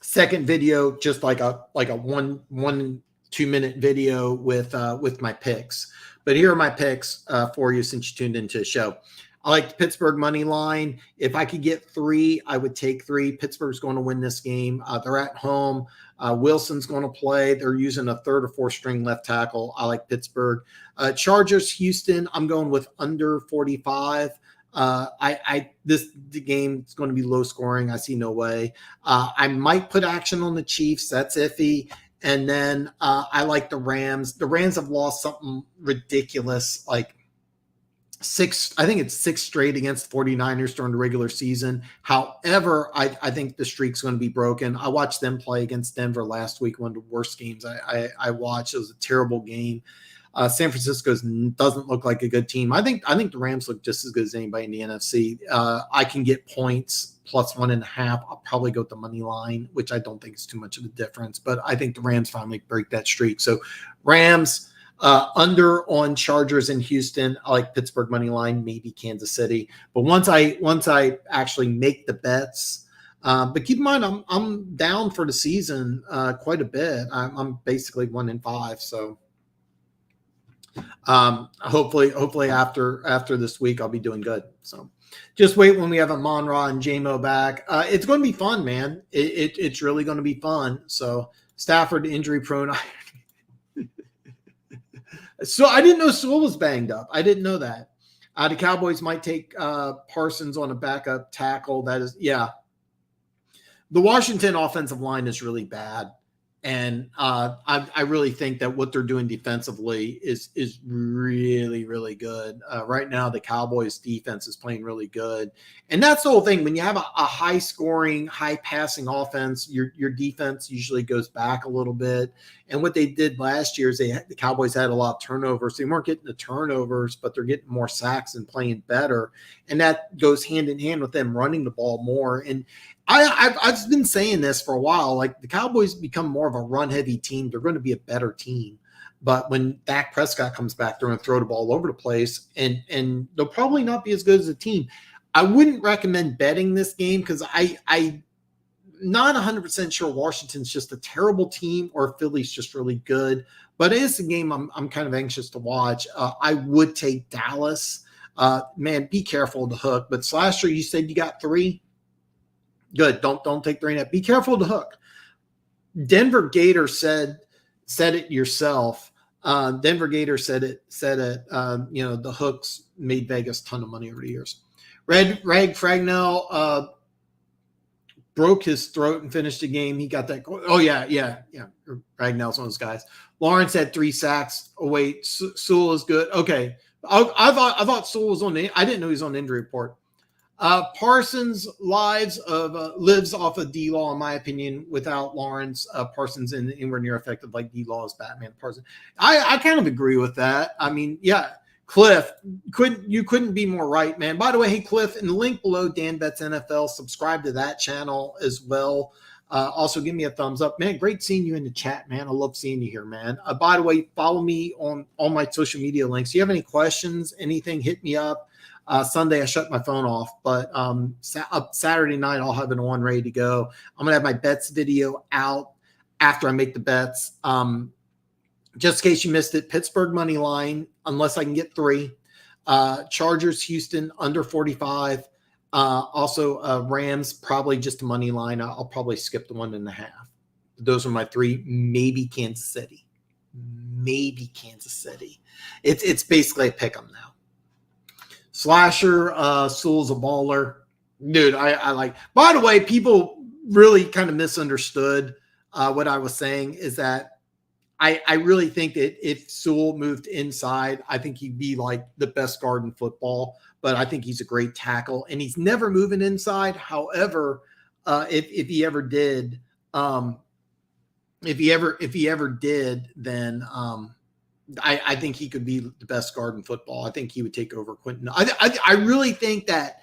second video, just like a 1-2 minute video with my picks. But here are my picks for you since you tuned into the show. I like the Pittsburgh money line. If I could get 3, I would take 3. Pittsburgh's going to win this game. They're at home. Wilson's going to play. They're using a 3rd or 4th string left tackle. I like Pittsburgh. Chargers, Houston. I'm going with under 45. The game is going to be low scoring. I see no way. I might put action on the Chiefs. That's iffy. And then I like the Rams. The Rams have lost something ridiculous, like 6 straight against 49ers during the regular season. However, I think the streak's going to be broken. I watched them play against Denver last week, one of the worst games I watched. It was a terrible game. San Francisco doesn't look like a good team. I think the Rams look just as good as anybody in the NFC. I can get points plus 1.5. I'll probably go with the money line, which I don't think is too much of a difference. But I think the Rams finally break that streak. So Rams under on Chargers in Houston. I like Pittsburgh money line, maybe Kansas City. But once I actually make the bets. But keep in mind, I'm down for the season quite a bit. I'm basically 1-5. So. Hopefully after this week I'll be doing good. So just wait when we have Amon-Ra and JMO back. It's going to be fun, man. It's really going to be fun. So Stafford injury prone. So I didn't know Sewell was banged up. I didn't know that. The Cowboys might take Parsons on a backup tackle. That is, yeah. The Washington offensive line is really bad. And I really think that what they're doing defensively is really, really good. Right now, the Cowboys defense is playing really good. And that's the whole thing. When you have a high-scoring, high-passing offense, your defense usually goes back a little bit. And what they did last year is the Cowboys had a lot of turnovers. They weren't getting the turnovers, but they're getting more sacks and playing better. And that goes hand in hand with them running the ball more. And I've been saying this for a while. Like, the Cowboys become more of a run-heavy team. They're going to be a better team. But when Dak Prescott comes back, they're going to throw the ball all over the place, and they'll probably not be as good as a team. I wouldn't recommend betting this game because I'm not 100% sure Washington's just a terrible team or Philly's just really good. But it is a game I'm kind of anxious to watch. I would take Dallas. Man, be careful of the hook. But Slasher, you said you got 3? Good. Don't take 3.5. Be careful of the hook. Denver Gator said it yourself. Denver Gator said it. The hooks made Vegas a ton of money over the years. Rag Fragnell broke his throat and finished the game. He got that. Oh yeah. Ragnell's one of those guys. Lawrence had 3 sacks. Oh wait, Sewell is good. Okay, I thought Sewell was on the. I didn't know he was on the injury report. Parsons lives off of D-Law, in my opinion. Without Lawrence, Parsons isn't anywhere near effective like D-Law is Batman Parsons. I kind of agree with that. I mean, yeah, Cliff, couldn't be more right, man. By the way, hey, Cliff, in the link below, Dan Betts NFL, subscribe to that channel as well. Also, give me a thumbs up. Man, great seeing you in the chat, man. I love seeing you here, man. By the way, follow me on all my social media links. If you have any questions, anything, hit me up. Sunday, I shut my phone off, but Saturday night, I'll have it on ready to go. I'm going to have my bets video out after I make the bets. Just in case you missed it, Pittsburgh money line, unless I can get 3. Chargers, Houston, under 45. Also, Rams, probably just a money line. I'll probably skip the 1.5. Those are my 3. Maybe Kansas City. It's basically a pick 'em now. Slasher, Sewell's a baller. Dude, I like. By the way, people really kind of misunderstood what I was saying is that I really think that if Sewell moved inside, I think he'd be like the best guard in football. But I think he's a great tackle, and he's never moving inside. However, if he ever did, then I think he could be the best guard in football. I think he would take over Quentin. I really think that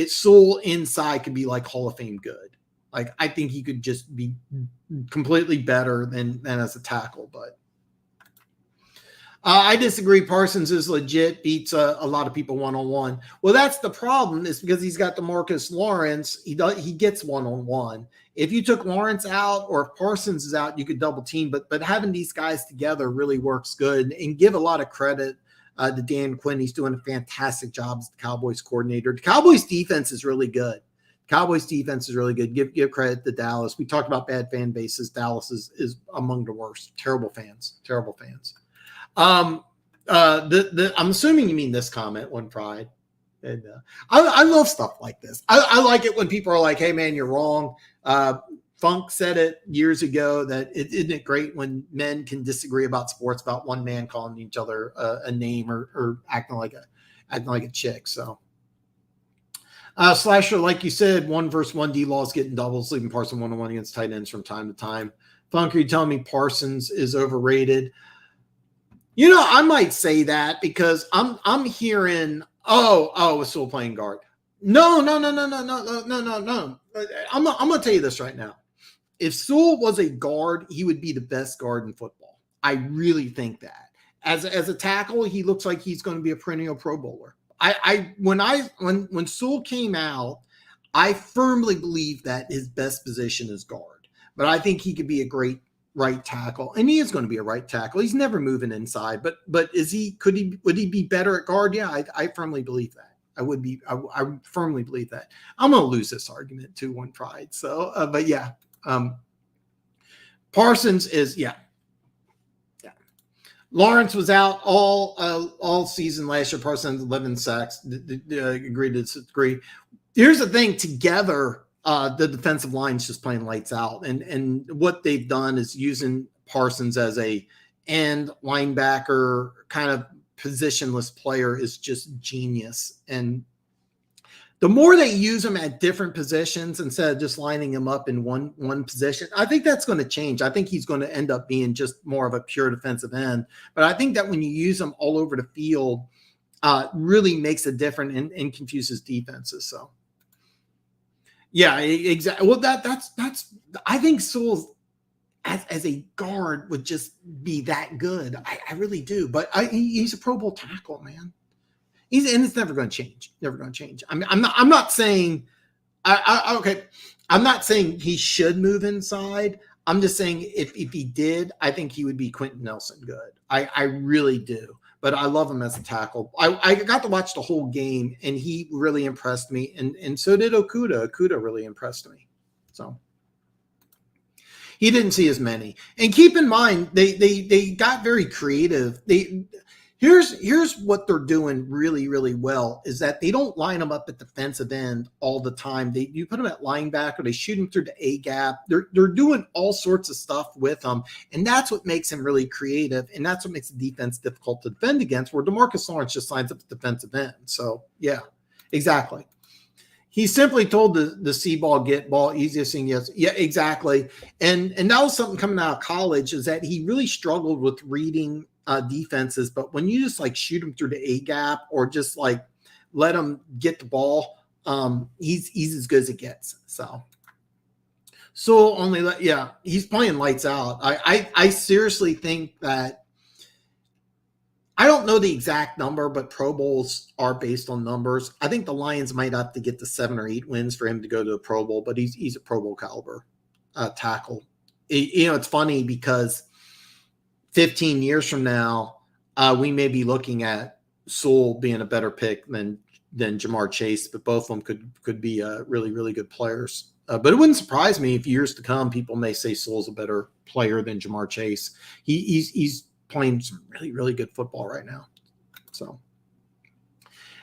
Sewell inside could be like Hall of Fame good. Like, I think he could just be completely better than as a tackle. But I disagree. Parsons is legit, beats a lot of people one-on-one. Well, that's the problem, is because he's got DeMarcus Lawrence. He gets one-on-one. If you took Lawrence out or if Parsons is out, you could double team. But having these guys together really works good. And give a lot of credit to Dan Quinn. He's doing a fantastic job as the Cowboys coordinator. The Cowboys defense is really good. Give credit to Dallas. We talked about bad fan bases. Dallas is among the worst. Terrible fans. I'm assuming you mean this comment, One Pride. And I love stuff like this. I like it when people are like, "Hey man, you're wrong." Funk said it years ago that isn't it great when men can disagree about sports, about one man calling each other a name or acting like a chick. So. Slasher, like you said, 1-versus-1 D-Laws getting doubles, leaving Parsons 1-on-1 against tight ends from time to time. Funk, are you telling me Parsons is overrated? I might say that because I'm hearing, we're still playing guard. No. I'm gonna tell you this right now. If Sewell was a guard, he would be the best guard in football. I really think that. As a tackle, he looks like he's going to be a perennial Pro Bowler. When Sewell came out, I firmly believe that his best position is guard. But I think he could be a great right tackle, and he is going to be a right tackle. He's never moving inside, but would he be better at guard? Yeah, I firmly believe that. I firmly believe that. I'm going to lose this argument too, One Pride. So, but yeah, Parsons is yeah. Lawrence was out all season last year. Parsons 11 sacks. Agree to disagree. Here's the thing: together, the defensive line is just playing lights out, and what they've done is using Parsons as a end linebacker kind of positionless player is just genius. And the more they use him at different positions instead of just lining him up in one position, I think that's going to change. I think he's going to end up being just more of a pure defensive end. But I think that when you use him all over the field, really makes a difference and confuses defenses. So, yeah, exactly. Well, that's I think Sewell as a guard would just be that good. I really do. But he's a Pro Bowl tackle, man. And it's never going to change. Never going to change. I mean, I'm not saying. Okay. I'm not saying he should move inside. I'm just saying if he did, I think he would be Quentin Nelson good. I really do. But I love him as a tackle. I got to watch the whole game, and he really impressed me. And so did Okudah. Okudah really impressed me. So he didn't see as many. And keep in mind, they got very creative. Here's what they're doing really, really well is that they don't line them up at defensive end all the time. You put them at linebacker, they shoot them through the A gap. They're doing all sorts of stuff with them, and that's what makes them really creative, and that's what makes the defense difficult to defend against. Where DeMarcus Lawrence just lines up at defensive end. So yeah, exactly. He simply told the see ball, get ball, easiest thing. Yes, yeah, exactly. And that was something coming out of college is that he really struggled with reading defenses, but when you just like shoot him through the A gap or just like let him get the ball, he's as good as it gets. So he's playing lights out. I seriously think that I don't know the exact number, but Pro Bowls are based on numbers. I think the Lions might have to get to 7 or 8 wins for him to go to a Pro Bowl, but he's a Pro Bowl caliber tackle. It's funny because 15 years from now, we may be looking at Sewell being a better pick than than Jamar Chase, but both of them could be really, really good players. But it wouldn't surprise me if years to come, people may say Sewell's a better player than Jamar Chase. He's playing some really, really good football right now. So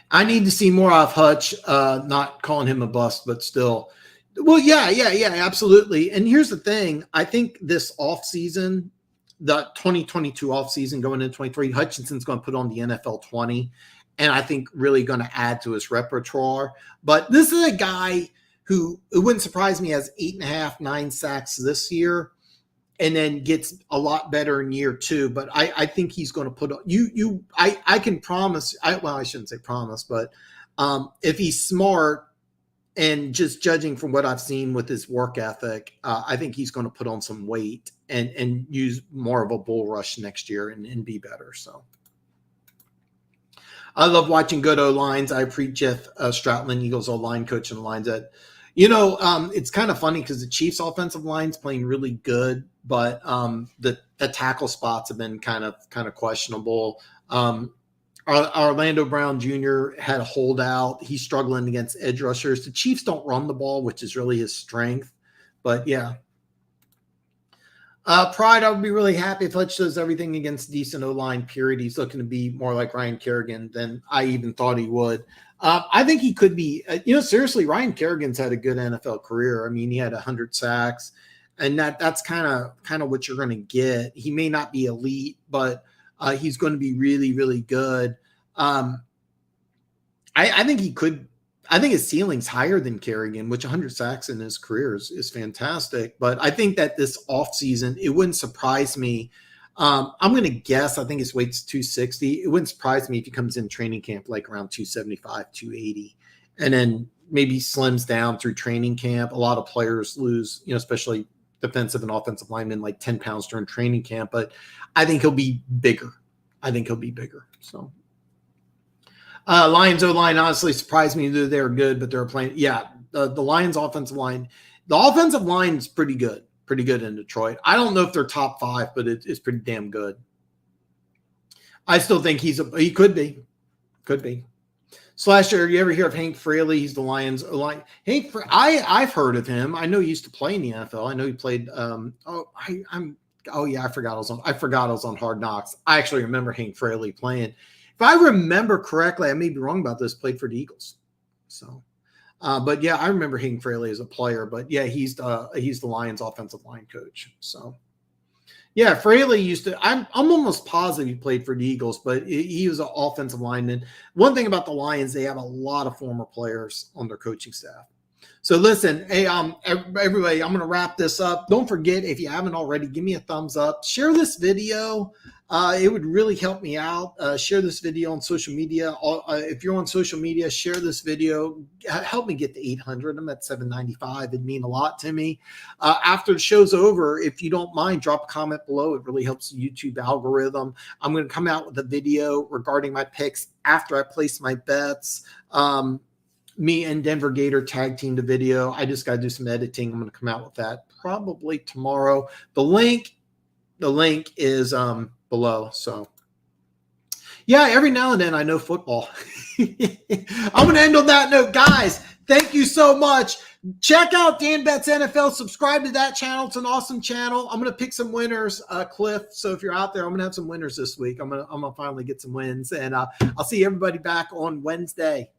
I need to see more of Hutch, not calling him a bust, but still. Well, yeah, absolutely. And here's the thing. I think this offseason, the 2022 offseason going into 23, Hutchinson's going to put on the NFL 20, and I think really going to add to his repertoire. But this is a guy who, it wouldn't surprise me, has 8.5, 9 sacks this year, and then gets a lot better in year 2. But I think he's going to put I can promise. I shouldn't say promise, but if he's smart and just judging from what I've seen with his work ethic, I think he's going to put on some weight and use more of a bull rush next year and be better. So I love watching good O-lines. I appreciate Jeff Stratland, Eagles O-line coach, and lines that. It's kind of funny because the Chiefs' offensive line's playing really good, but the tackle spots have been kind of questionable. Orlando Brown Jr. had a holdout. He's struggling against edge rushers. The Chiefs don't run the ball, which is really his strength. But yeah. Pride, I would be really happy if Hutch does everything against decent O-line, period. He's looking to be more like Ryan Kerrigan than I even thought he would. I think he could be, seriously, Ryan Kerrigan's had a good NFL career. I mean, he had 100 sacks, and that's kind of what you're going to get. He may not be elite, but he's going to be really, really good. I think he could. I think his ceiling's higher than Kerrigan, which 100 sacks in his career is fantastic. But I think that this offseason, it wouldn't surprise me. I'm going to guess, I think his weight's 260. It wouldn't surprise me if he comes in training camp like around 275, 280, and then maybe slims down through training camp. A lot of players lose, especially defensive and offensive linemen, like 10 pounds during training camp. But I think he'll be bigger. So Lions O-line honestly surprised me that they're good, but they're playing. Yeah, the Lions offensive line. The offensive line is pretty good in Detroit. I don't know if they're top 5, but it's pretty damn good. I still think he could be. Slasher, you ever hear of Hank Fraley? He's the Lions line. I've heard of him. I know he used to play in the NFL. I know he played. I forgot I was on Hard Knocks. I actually remember Hank Fraley playing. If I remember correctly, I may be wrong about this, played for the Eagles. So, but yeah, I remember Hank Fraley as a player. But yeah, he's the Lions offensive line coach. So, yeah, Fraley used to. I'm almost positive he played for the Eagles, but he was an offensive lineman. One thing about the Lions, they have a lot of former players on their coaching staff. So listen, hey, everybody, I'm going to wrap this up. Don't forget, if you haven't already, give me a thumbs up. Share this video. It would really help me out. Share this video on social media. If you're on social media, share this video. Help me get to 800. I'm at 795. It'd mean a lot to me. After the show's over, if you don't mind, drop a comment below. It really helps the YouTube algorithm. I'm going to come out with a video regarding my picks after I place my bets. Me and Denver Gator tag teamed the video. I just got to do some editing. I'm going to come out with that probably tomorrow. The link is below. So yeah, every now and then I know football. I'm going to end on that note. Guys, thank you so much. Check out Dan Betts NFL. Subscribe to that channel. It's an awesome channel. I'm going to pick some winners, Cliff. So if you're out there, I'm going to have some winners this week. I'm going to finally get some wins. And I'll see everybody back on Wednesday.